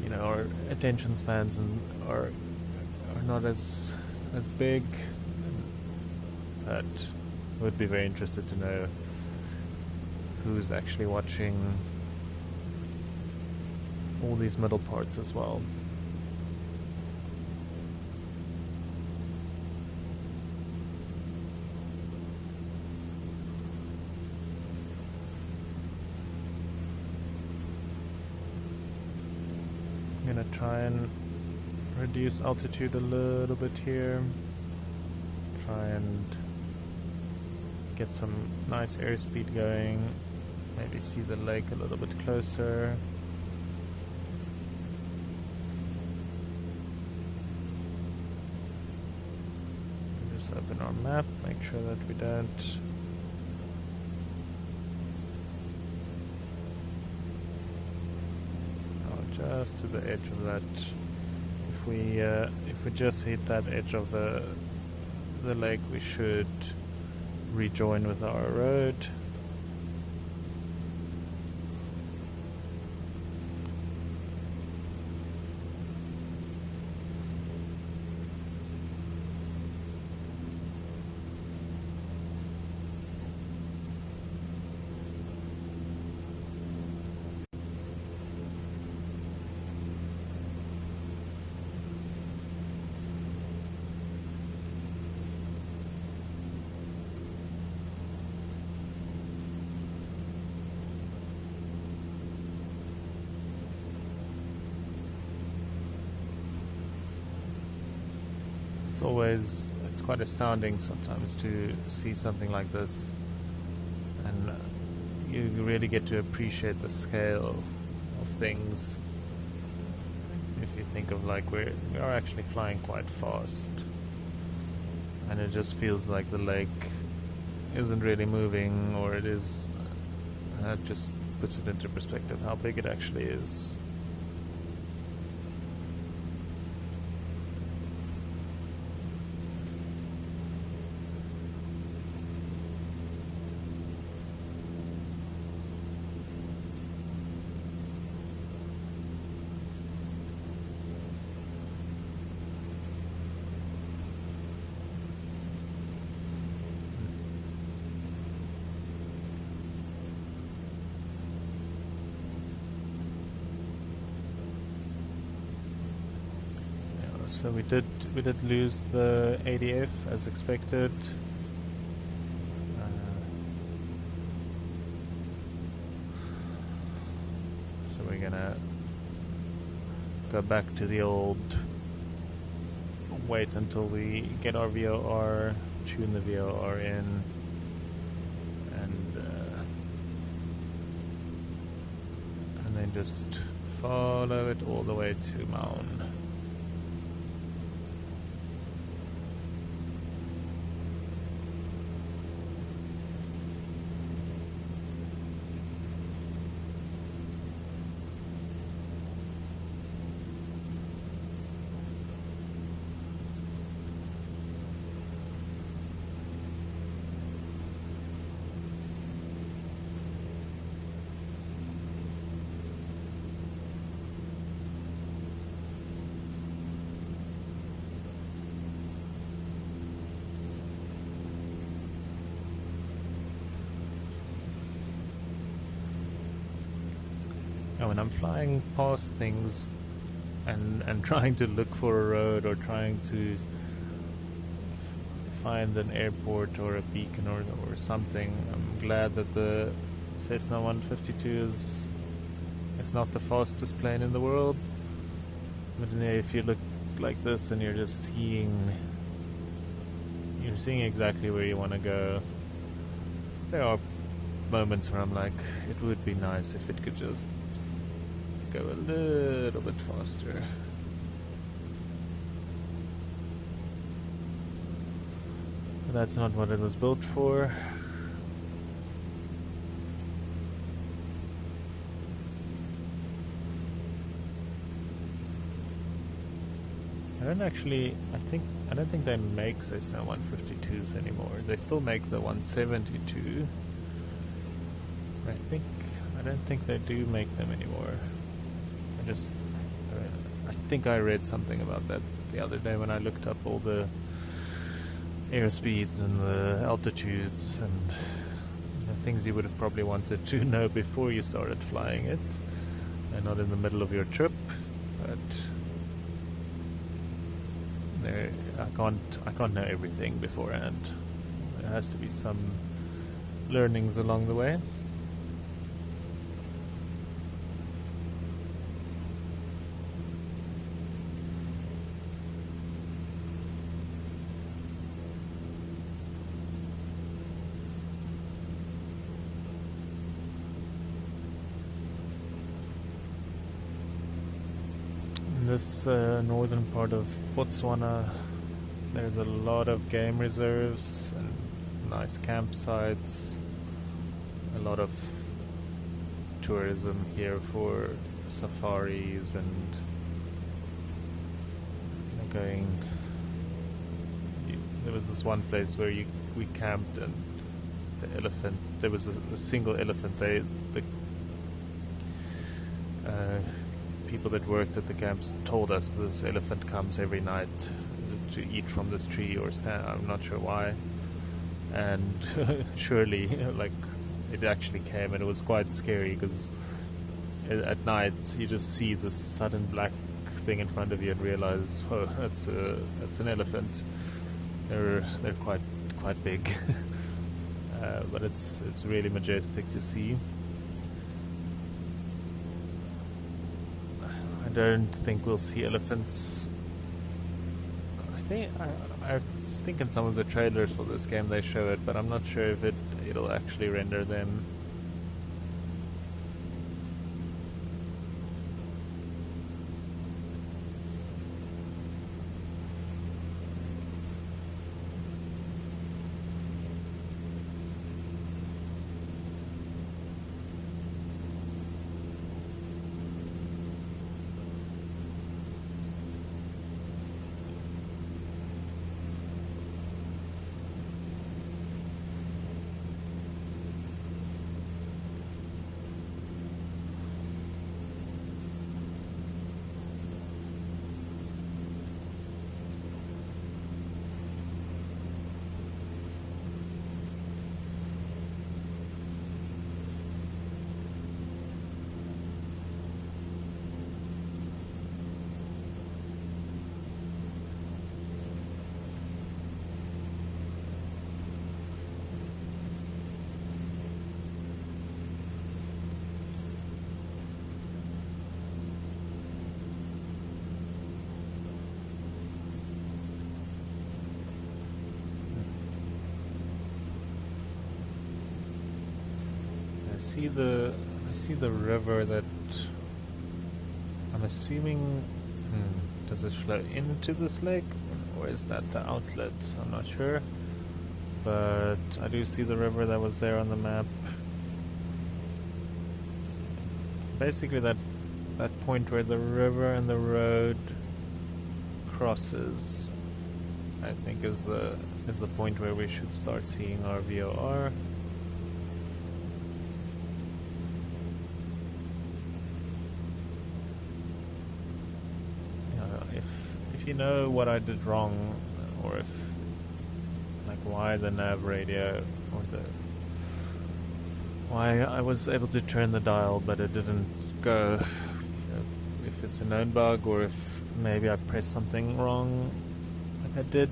you know, our attention spans are not as big. But would be very interested to know who's actually watching all these middle parts as well. I'm gonna try and reduce altitude a little bit here. Try and get some nice airspeed going. Maybe see the lake a little bit closer. Just open our map, make sure that we don't just to the edge of that. If we just hit that edge of the lake, we should rejoin with our road. It's quite astounding sometimes to see something like this, and you really get to appreciate the scale of things. If you think of, like, we are actually flying quite fast, and it just feels like the lake isn't really moving, or it is. That just puts it into perspective how big it actually is. So we did lose the ADF as expected. So we're gonna go back to the old, wait until we get our VOR, tune the VOR in, and then just follow it all the way to Maun. And when I'm flying past things and trying to look for a road or trying to find an airport or a beacon or something, I'm glad that the Cessna 152 is not the fastest plane in the world. But if you look like this and you're just seeing exactly where you want to go, there are moments where I'm like, it would be nice if it could just go a little bit faster. But that's not what it was built for. I don't think they make Cessna 152s anymore. They still make the 172. I don't think they do make them anymore. I think I read something about that the other day when I looked up all the airspeeds and the altitudes and things you would have probably wanted to know before you started flying it, and not in the middle of your trip. But I can't know everything beforehand. There has to be some learnings along the way. This northern part of Botswana, there's a lot of game reserves and nice campsites, a lot of tourism here for safaris and going. There was this one place where we camped, and the elephant, there was a single elephant. The people that worked at the camps told us this elephant comes every night to eat from this tree or stand. I'm not sure why. And surely, like, it actually came, and it was quite scary because at night you just see this sudden black thing in front of you and realize, oh, that's an elephant. They're quite big, but it's really majestic to see. I don't think we'll see elephants. I think in some of the trailers for this game they show it, but I'm not sure if it'll actually render them. I see the river that I'm assuming. Does it flow into this lake, or is that the outlet? I'm not sure, but I do see the river that was there on the map. Basically, that point where the river and the road crosses, I think, is the point where we should start seeing our VOR. If you know what I did wrong, or if, like, why the nav radio, or why I was able to turn the dial but it didn't go, if it's a known bug, or if maybe I pressed something wrong like I did.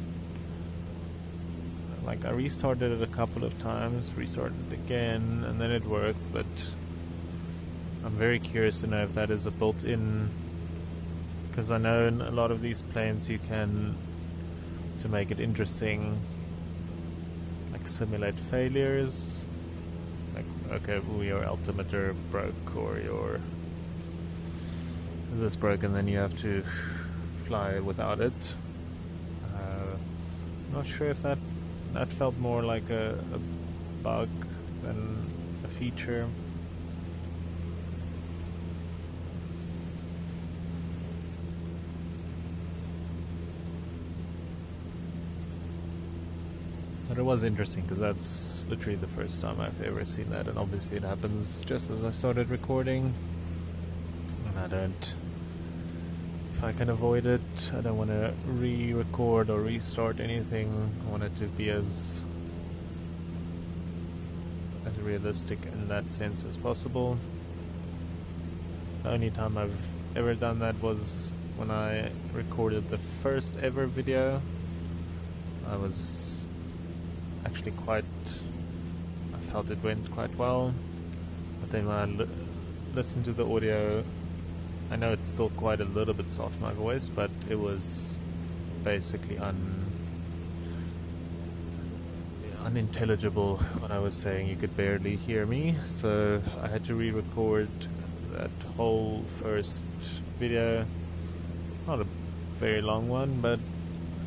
Like, I restarted it a couple of times, restarted it again, and then it worked, but I'm very curious to know if that is a built-in, because I know in a lot of these planes you can, to make it interesting, like, simulate failures. Like, okay, well, your altimeter broke, or this broke, and then you have to fly without it. I'm not sure if that felt more like a bug than a feature. But it was interesting, because that's literally the first time I've ever seen that, and obviously it happens just as I started recording, and I don't, if I can avoid it, I don't want to re-record or restart anything. I want it to be as realistic in that sense as possible. The only time I've ever done that was when I recorded the first ever video. I was actually I felt it went quite well, but then when I listened to the audio, I know it's still quite a little bit soft, my voice, but it was basically unintelligible what I was saying. You could barely hear me, so I had to re-record that whole first video. Not a very long one, but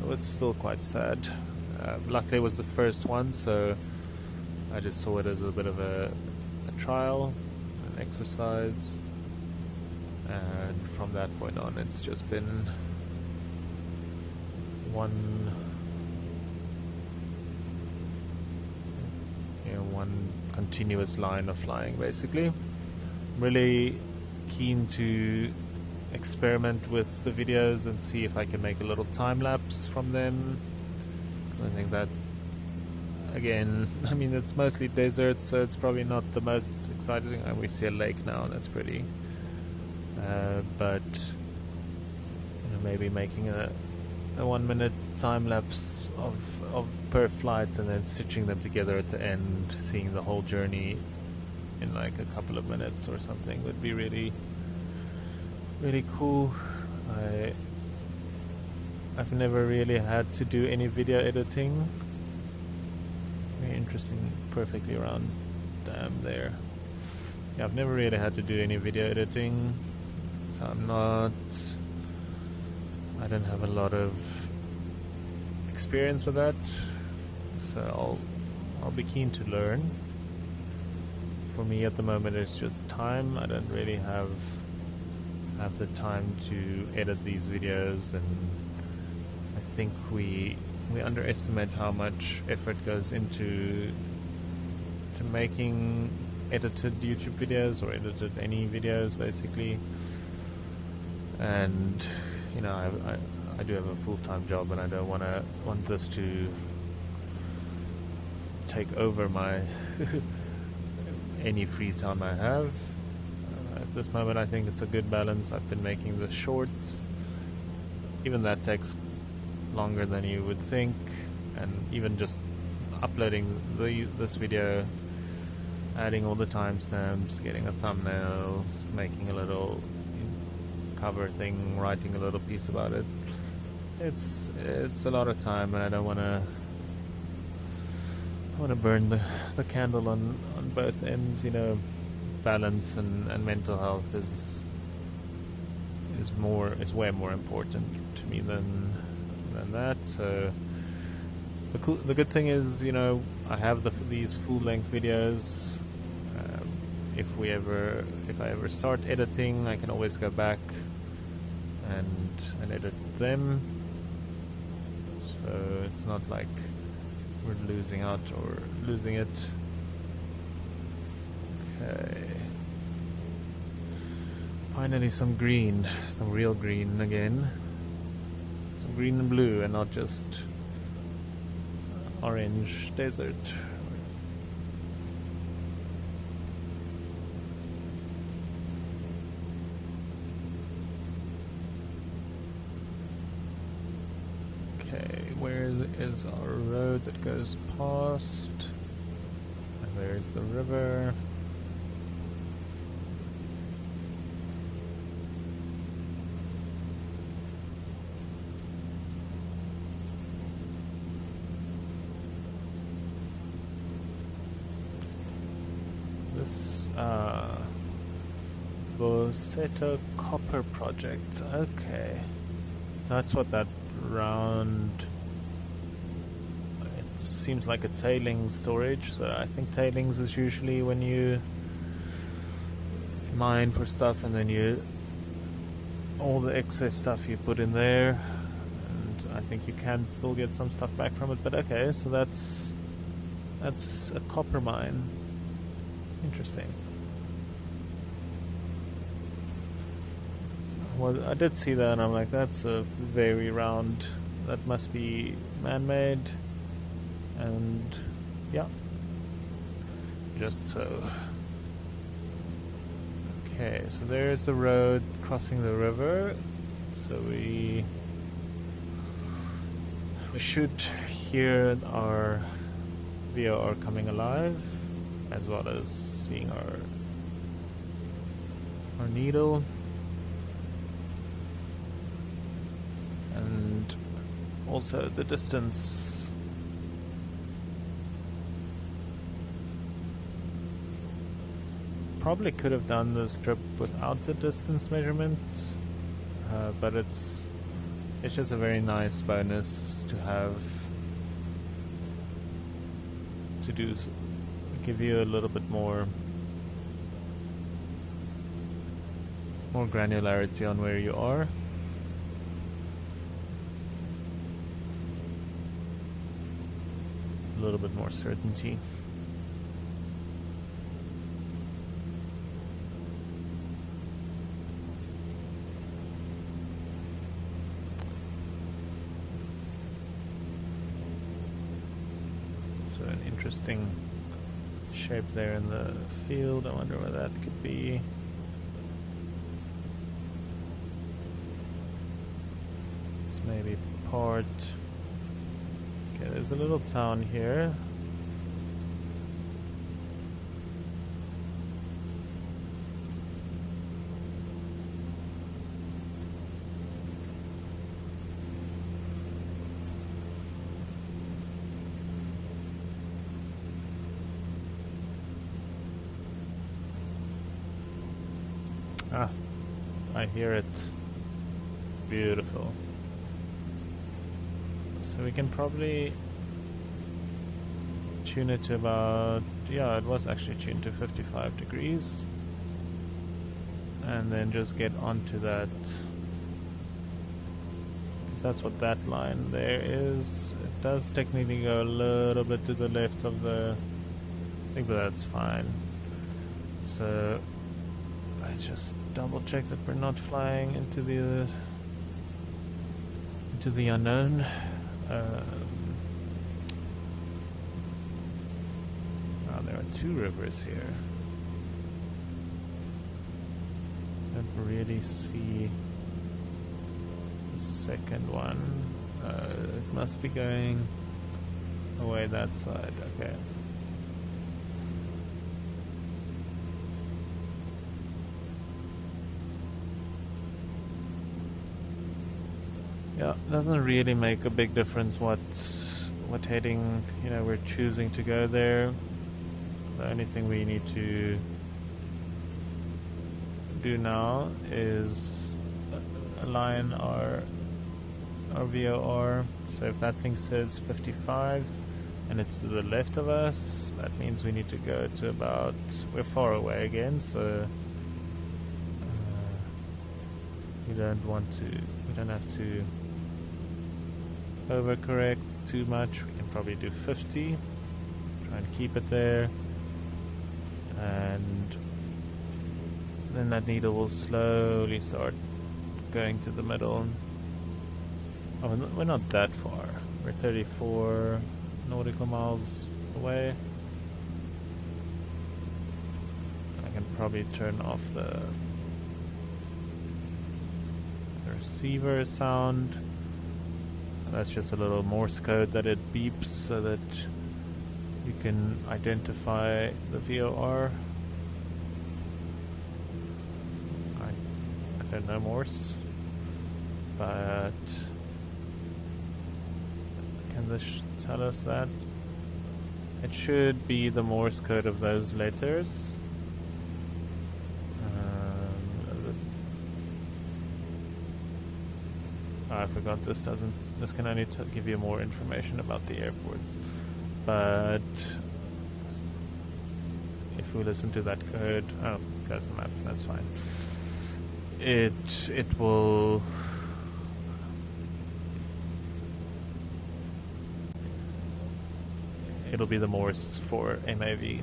it was still quite sad. Luckily it was the first one, so I just saw it as a bit of a trial, an exercise, and from that point on it's just been one continuous line of flying, basically. I'm really keen to experiment with the videos and see if I can make a little time lapse from them. I think that, again, I mean, it's mostly desert, so it's probably not the most exciting thing. We see a lake now, and that's pretty. But maybe making a 1 minute time lapse of per flight, and then stitching them together at the end, seeing the whole journey in like a couple of minutes or something would be really, really cool. I've never really had to do any video editing. Very interesting, perfectly round dam there. Yeah, I've never really had to do any video editing, so I don't have a lot of experience with that, so I'll be keen to learn. For me at the moment it's just time. I don't really have the time to edit these videos, and I think we underestimate how much effort goes into making edited YouTube videos, or edited any videos basically. And you know, I do have a full-time job, and I don't want this to take over my any free time I have. At this moment I think it's a good balance. I've been making the shorts, even that takes longer than you would think, and even just uploading this video, adding all the timestamps, getting a thumbnail, making a little cover thing, writing a little piece about it, it's a lot of time, and I don't want to want to burn the candle on both ends. You know, balance and mental health is way more important to me than that. So the good thing is, you know, I have these full length videos. If I ever start editing, I can always go back and edit them. So it's not like we're losing out or losing it. Okay. Finally some green, some real green again. Some green and blue and not just orange desert. Okay, where is our road that goes past? And there's the river. This Boseto Copper Project. Okay, that's what that round. It seems like a tailings storage. So I think tailings is usually when you mine for stuff and then all the excess stuff you put in there, and I think you can still get some stuff back from it. But okay, so that's a copper mine. Interesting. Well, I did see that and I'm like, that's a very round, that must be man-made, and yeah, just so. Okay, so there's the road crossing the river, so we should hear our VOR coming alive, as well as seeing our needle, and also the distance. Probably could have done this trip without the distance measurement, but it's just a very nice bonus to have, to give you a little bit more granularity on where you are. A little bit more certainty. So an interesting shape there in the field. I wonder where that could be. This may be part. Okay, there's a little town here. Ah, I hear it. Beautiful. So we can probably tune it to about, yeah, it was actually tuned to 55 degrees. And then just get onto that, because that's what that line there is. It does technically go a little bit to the left of the thing, but that's fine. So let's just double check that we're not flying into the unknown. There are two rivers here. Don't really see the second one. It must be going away that side. Okay. Yeah, doesn't really make a big difference what what heading, we're choosing to go there. The only thing we need to do now is align our VOR. So if that thing says 55 and it's to the left of us, that means we need to go to about, we're far away again, so we don't have to overcorrect too much. We can probably do 50, try and keep it there, and then that needle will slowly start going to the middle. Oh, we're not that far. We're 34 nautical miles away. I can probably turn off the receiver sound. That's just a little Morse code that it beeps so that you can identify the VOR. I don't know Morse, but can this tell us that? It should be the Morse code of those letters. I forgot this can only give you more information about the airports, but if we listen to that code, there's the map, that's fine. It'll be the Morse for MAV.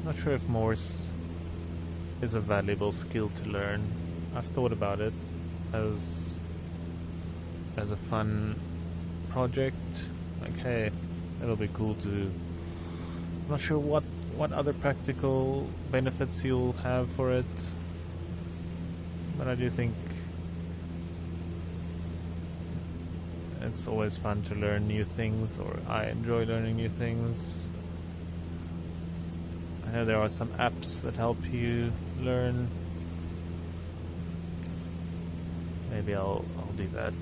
Not sure if Morse is a valuable skill to learn. I've thought about it as a fun project. Like, hey, it'll be cool to. I'm not sure what other practical benefits you'll have for it, but I do think it's always fun to learn new things, or I enjoy learning new things. I know there are some apps that help you learn. Maybe I'll do that.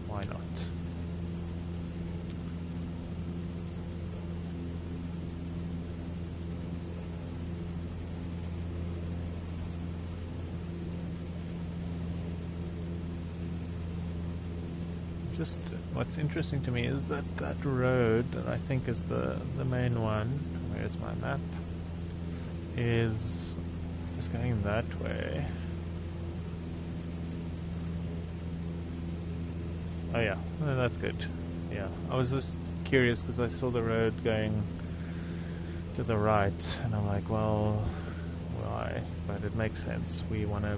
Why not? Just what's interesting to me is that road that I think is the main one. Where's my map? Is going that way. Oh yeah, well, that's good. Yeah, I was just curious because I saw the road going to the right, and I'm like, well, why? But it makes sense. We wanna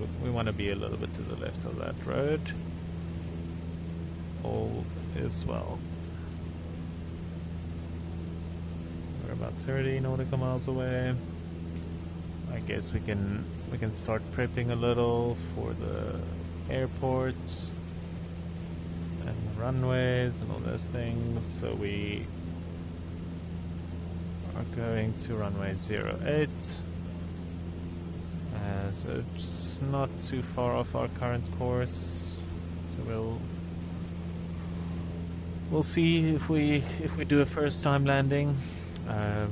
be a little bit to the left of that road. All is well. We're about 30 nautical miles away. I guess we can start prepping a little for the airport and the runways and all those things. So we are going to runway 08. So it's not too far off our current course. So we'll see if we do a first time landing. There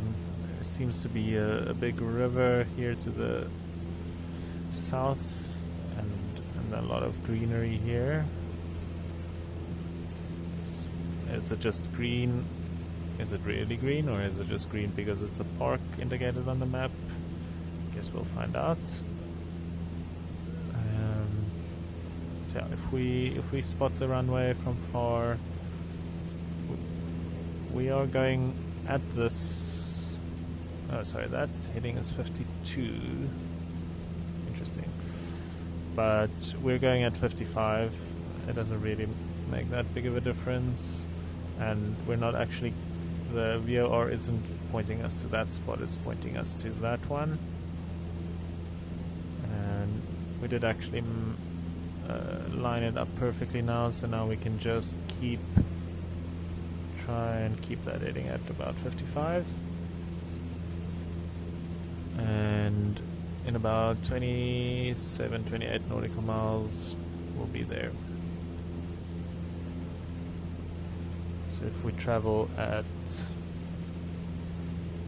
seems to be a big river here to the south, and a lot of greenery here. Is it just green? Is it really green, or is it just green because it's a park indicated on the map? Guess we'll find out. So if we spot the runway from far, we are going at this. Oh, sorry, that heading is 52. Interesting. But we're going at 55. It doesn't really make that big of a difference. And we're not actually. The VOR isn't pointing us to that spot, it's pointing us to that one. And we did actually line it up perfectly now, so now we can just try and keep that heading at about 55. And in about 27, 28 nautical miles, will be there. So if we travel at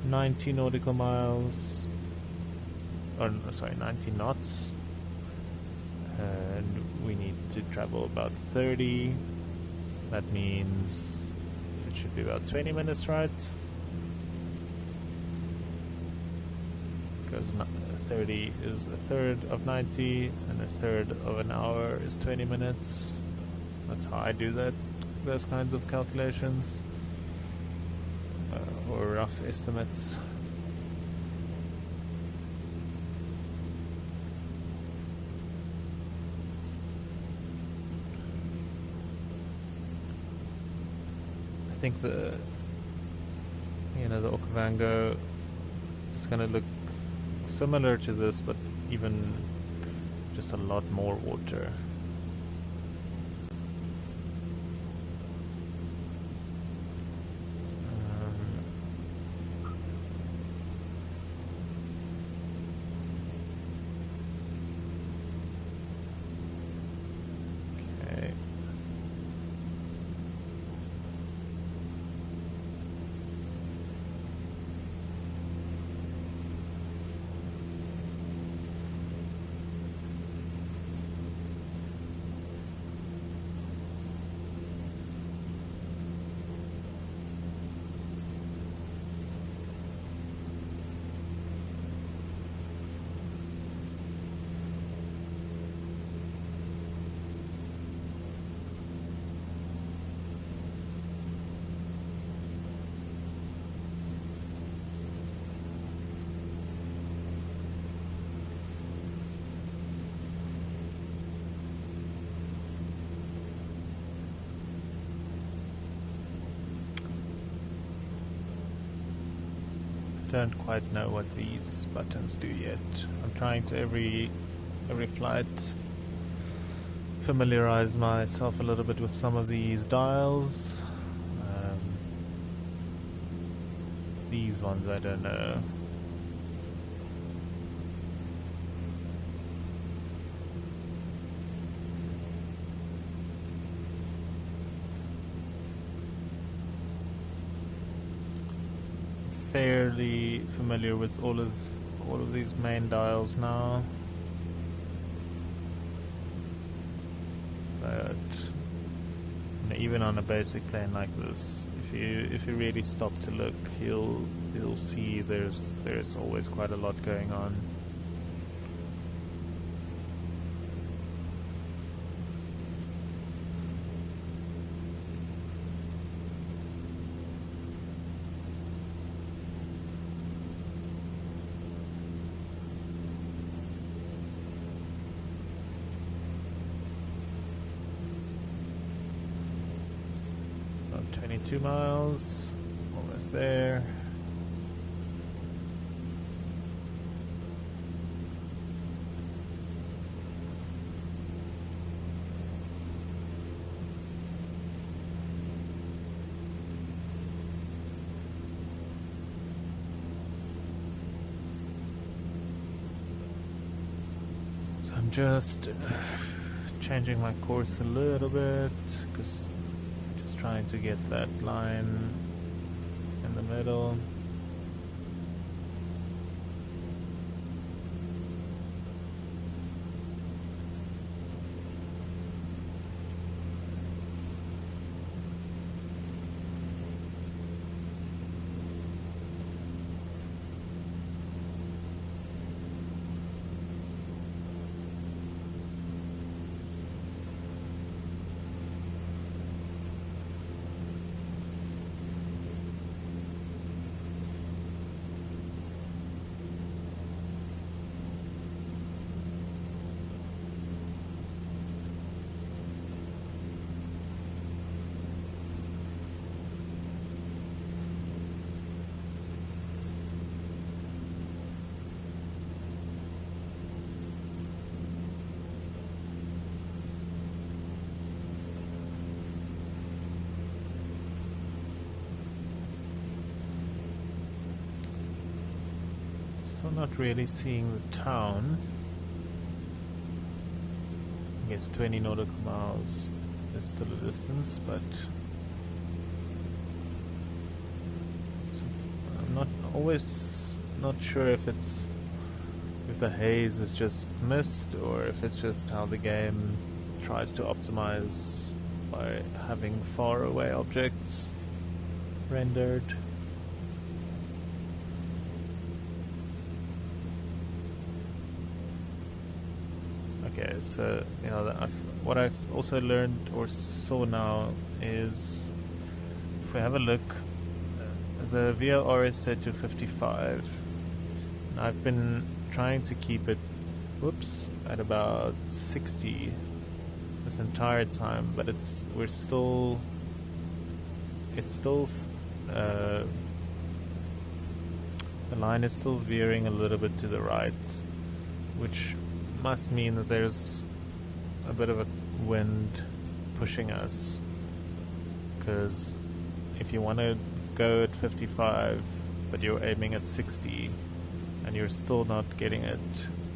90 nautical miles, or no, sorry, 90 knots, and we need to travel about 30, that means it should be about 20 minutes, right? Because 30 is a third of 90, and a third of an hour is 20 minutes. That's how I do that, those kinds of calculations, or rough estimates. I think the Okavango is going to look similar to this, but even just a lot more water. Okay. Don't quite know what these buttons do yet. I'm trying to every flight familiarize myself a little bit with some of these dials. These ones I don't know. Fairly familiar with all of these main dials now, but even on a basic plane like this, if you really stop to look, you'll see there's always quite a lot going on. About 22 miles, almost there. So I'm just changing my course a little bit, because trying to get that line in the middle. So not really seeing the town guess 20 nautical miles is still a distance, but I'm not sure if the haze is just mist or if it's just how the game tries to optimize by having far away objects rendered. Okay, so what I've also learned or saw now is if we have a look, the VOR is set to 55. And I've been trying to keep it, at about 60 this entire time, but the line is still veering a little bit to the right, which must mean that there's a bit of a wind pushing us, because if you want to go at 55 but you're aiming at 60 and you're still not getting it,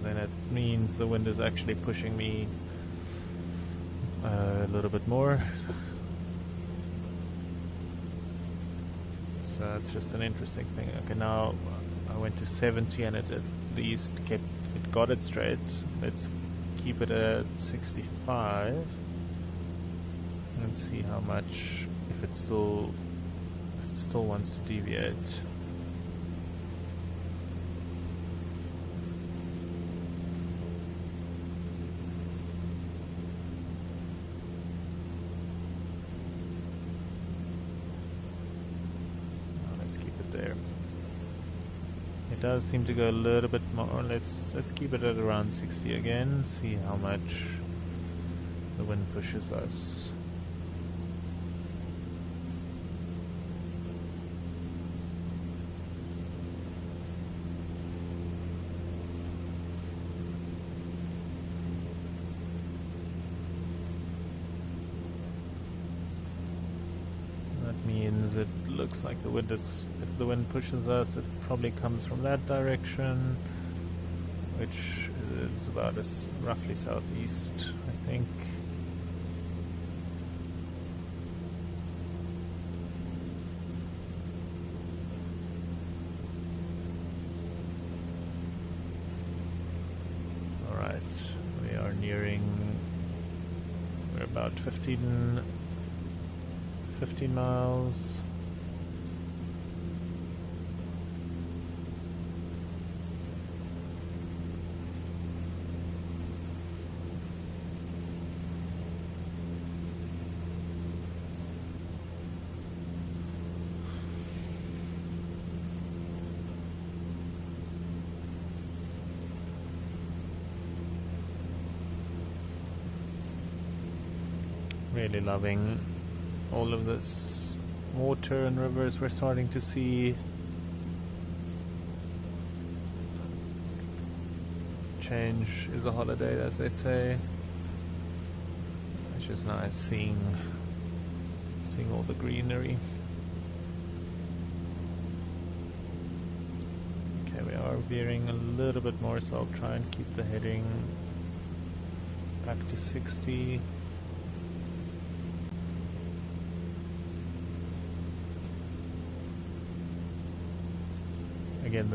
then it means the wind is actually pushing me a little bit more. So that's just an interesting thing. Okay, now I went to 70 and it at least got it straight. Let's keep it at 65 and see how much, if it still wants to deviate. There. It does seem to go a little bit more. Let's keep it at around 60 again, see how much the wind pushes us. Means it looks like the wind is, if the wind pushes us, it probably comes from that direction, which is about roughly southeast, I think. Alright, we're about 15 miles. Really loving all of this water and rivers we're starting to see. Change is a holiday, as they say. It's just nice seeing all the greenery. Okay, we are veering a little bit more, so I'll try and keep the heading back to 60. Again,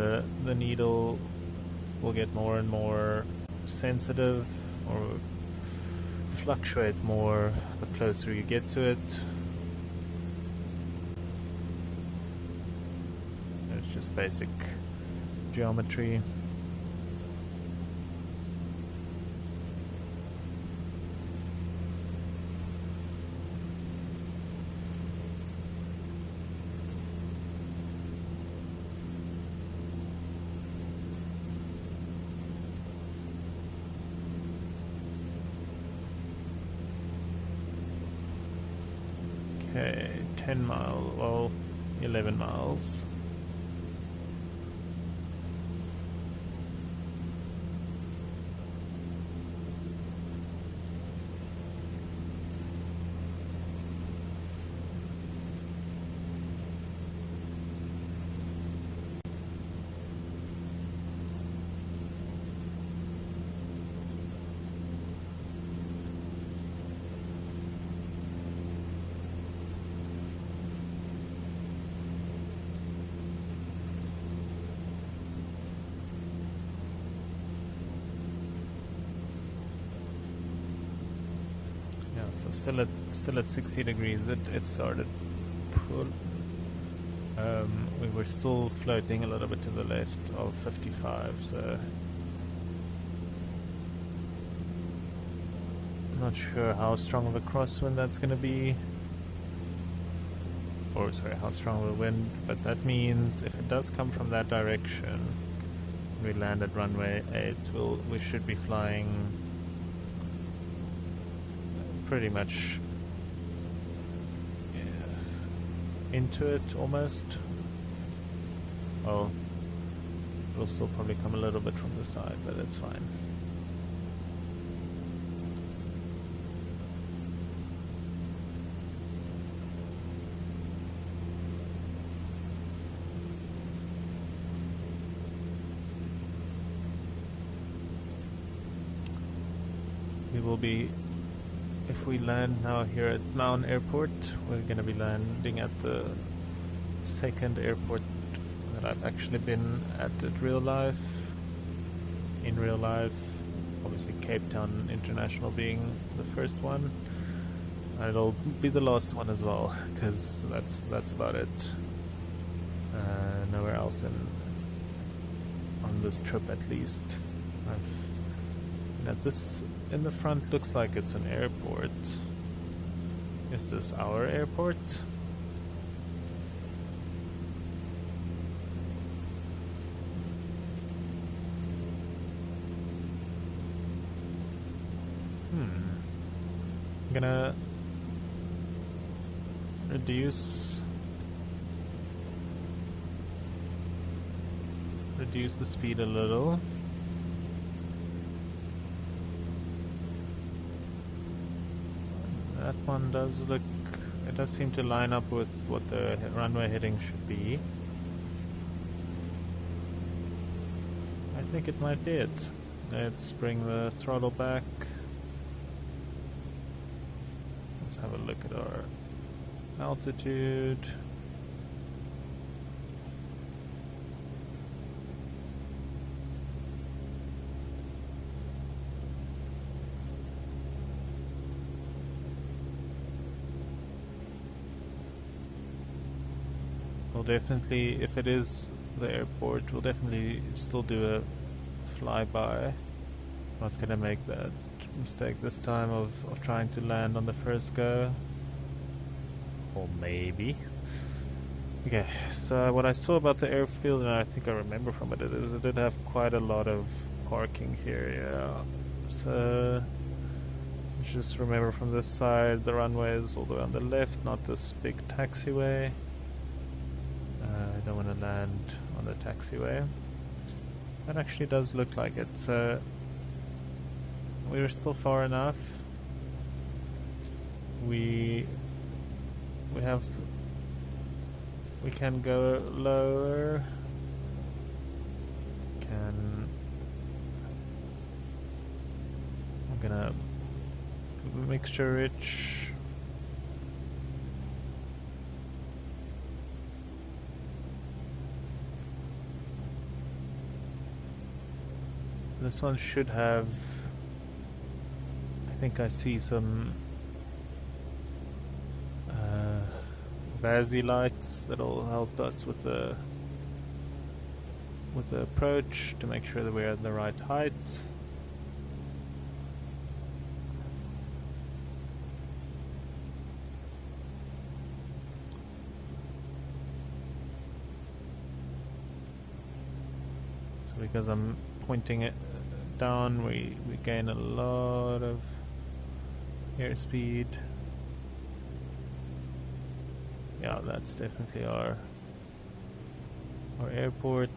the needle will get more and more sensitive or fluctuate more the closer you get to it. It's just basic geometry. Okay, 10 miles, well, 11 miles. So still at 60 degrees. It started pull. We were still floating a little bit to the left of 55. So I'm not sure how strong of a crosswind that's going to be. Or sorry, how strong of a wind, but that means if it does come from that direction, we land at runway 8, we should be flying pretty much into it almost. Oh, it'll still probably come a little bit from the side, but it's fine. We will be, if we land now here at Maun Airport, we're going to be landing at the second airport that I've actually been at real life. In real life, obviously Cape Town International being the first one. And it'll be the last one as well, because that's about it. Nowhere else on this trip at least. This in the front looks like it's an airport. Is this our airport? I'm gonna reduce the speed a little. That one does look, it does seem to line up with what the runway heading should be. I think it might be it. Let's bring the throttle back. Let's have a look at our altitude. We'll definitely, if it is the airport, we'll definitely still do a flyby. Not gonna make that mistake this time of trying to land on the first go. Or maybe. Okay, so what I saw about the airfield, and I think I remember from it, is it did have quite a lot of parking here, yeah. So just remember from this side, the runway is all the way on the left, not this big taxiway. I don't want to land on the taxiway. That actually does look like it. So we're still far enough. We can go lower. I'm gonna mixture rich. This one should have, I think I see some VASI lights that'll help us with the approach to make sure that we're at the right height. So because I'm pointing it down, we gain a lot of airspeed. Yeah, that's definitely our airport.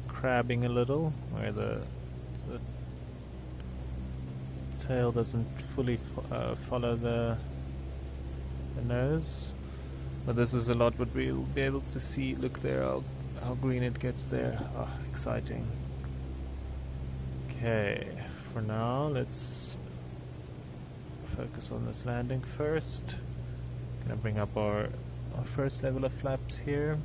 Crabbing a little where the tail doesn't fully follow the nose, but this is a lot what we'll be able to see. Look there, how green it gets there. Oh, exciting. Okay, for now let's focus on this landing first. Gonna bring up our our first level of flaps here.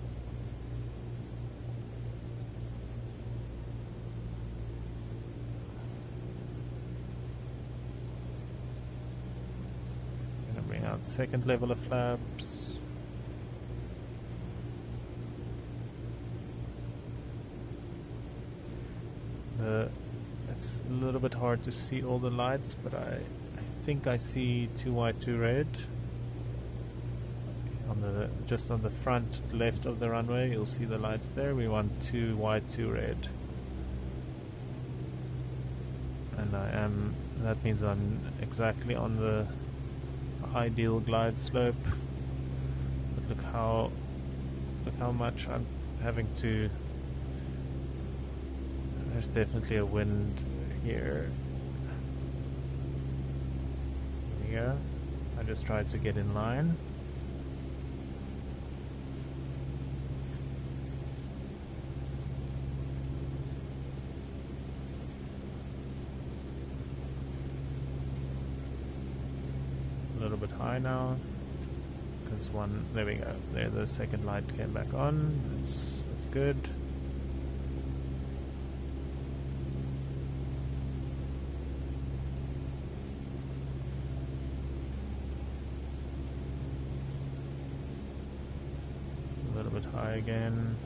Gonna bring out second level of flaps. It's a little bit hard to see all the lights, but I think I see 2 white, 2 red. Just on the front left of the runway, you'll see the lights there. We want 2 white, 2 red. And that means I'm exactly on the ideal glide slope. But look how much I'm having to. There's definitely a wind here. There we go. I just tried to get in line. A little bit high now, because there we go. There, the second light came back on. That's good. A little bit high again.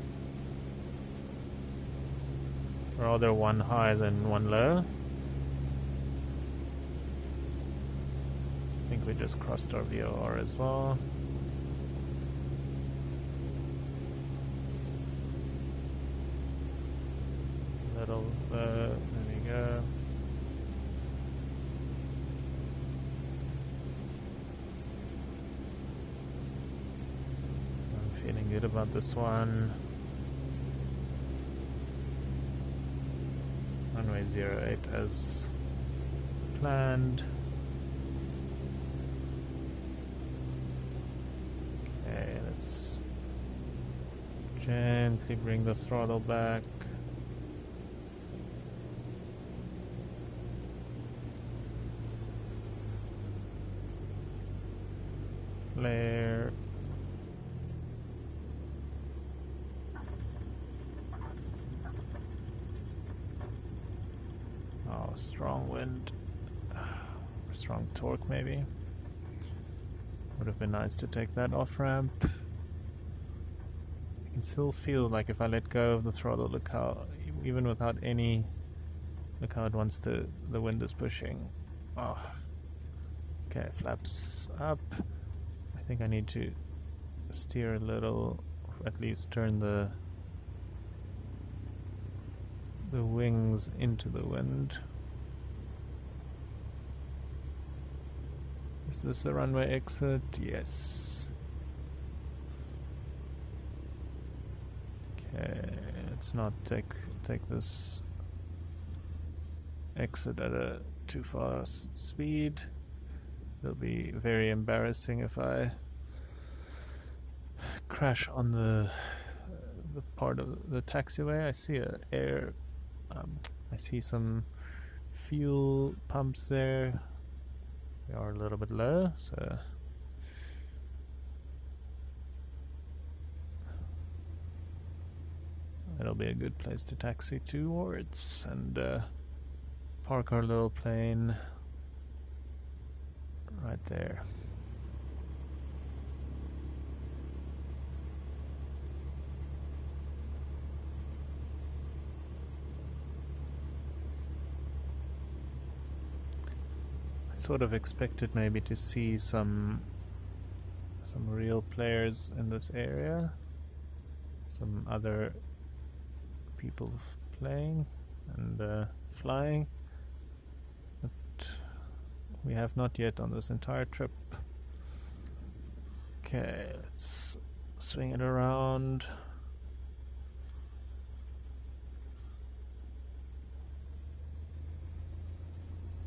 Rather one high than one low. I think we just crossed our VOR as well. Little there we go. I'm feeling good about this one. Runway 08 as planned. Okay, let's gently bring the throttle back. Flare. Oh, strong wind. Strong torque maybe. Would have been nice to take that off ramp. I can still feel like if I let go of the throttle, look how, even without any, look how it wants to, the wind is pushing. Oh. Okay, flaps up. I think I need to steer a little, at least turn the wings into the wind. Is this a runway exit? Yes. Okay, let's not take this exit at a too fast speed. It'll be very embarrassing if I crash on the part of the taxiway. I see I see some fuel pumps there. We are a little bit low, so it'll be a good place to taxi towards and park our little plane right there. Sort of expected maybe to see some real players in this area, some other people playing and flying, but we have not yet on this entire trip. Okay, let's swing it around.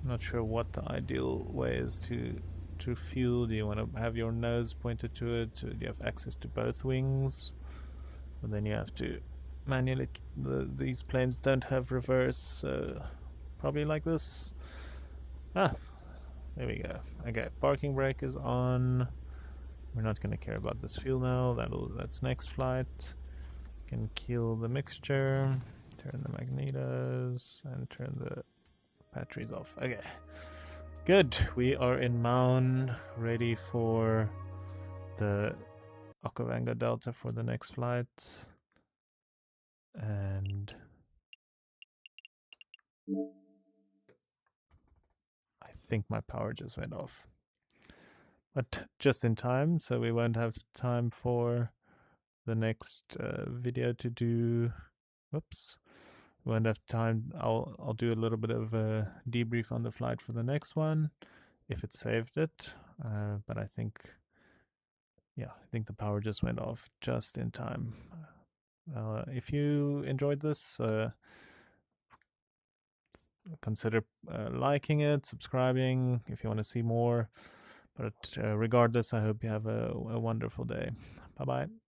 Not sure what the ideal way is to fuel. Do you want to have your nose pointed to it? Do you have access to both wings? But then you have to manually. These planes don't have reverse, so probably like this. Ah, there we go. Okay, parking brake is on. We're not going to care about this fuel now. That's next flight. Can kill the mixture, turn the magnetos, and turn the batteries off. Okay, good. We are in Maun, ready for the Okavango Delta for the next flight. And I think my power just went off. But just in time, so we won't have time for the next video to do. Whoops. We won't have time. I'll do a little bit of a debrief on the flight for the next one, if it saved it. But I think, yeah, I think the power just went off just in time. If you enjoyed this, consider liking it, subscribing if you want to see more. But regardless, I hope you have a wonderful day. Bye bye.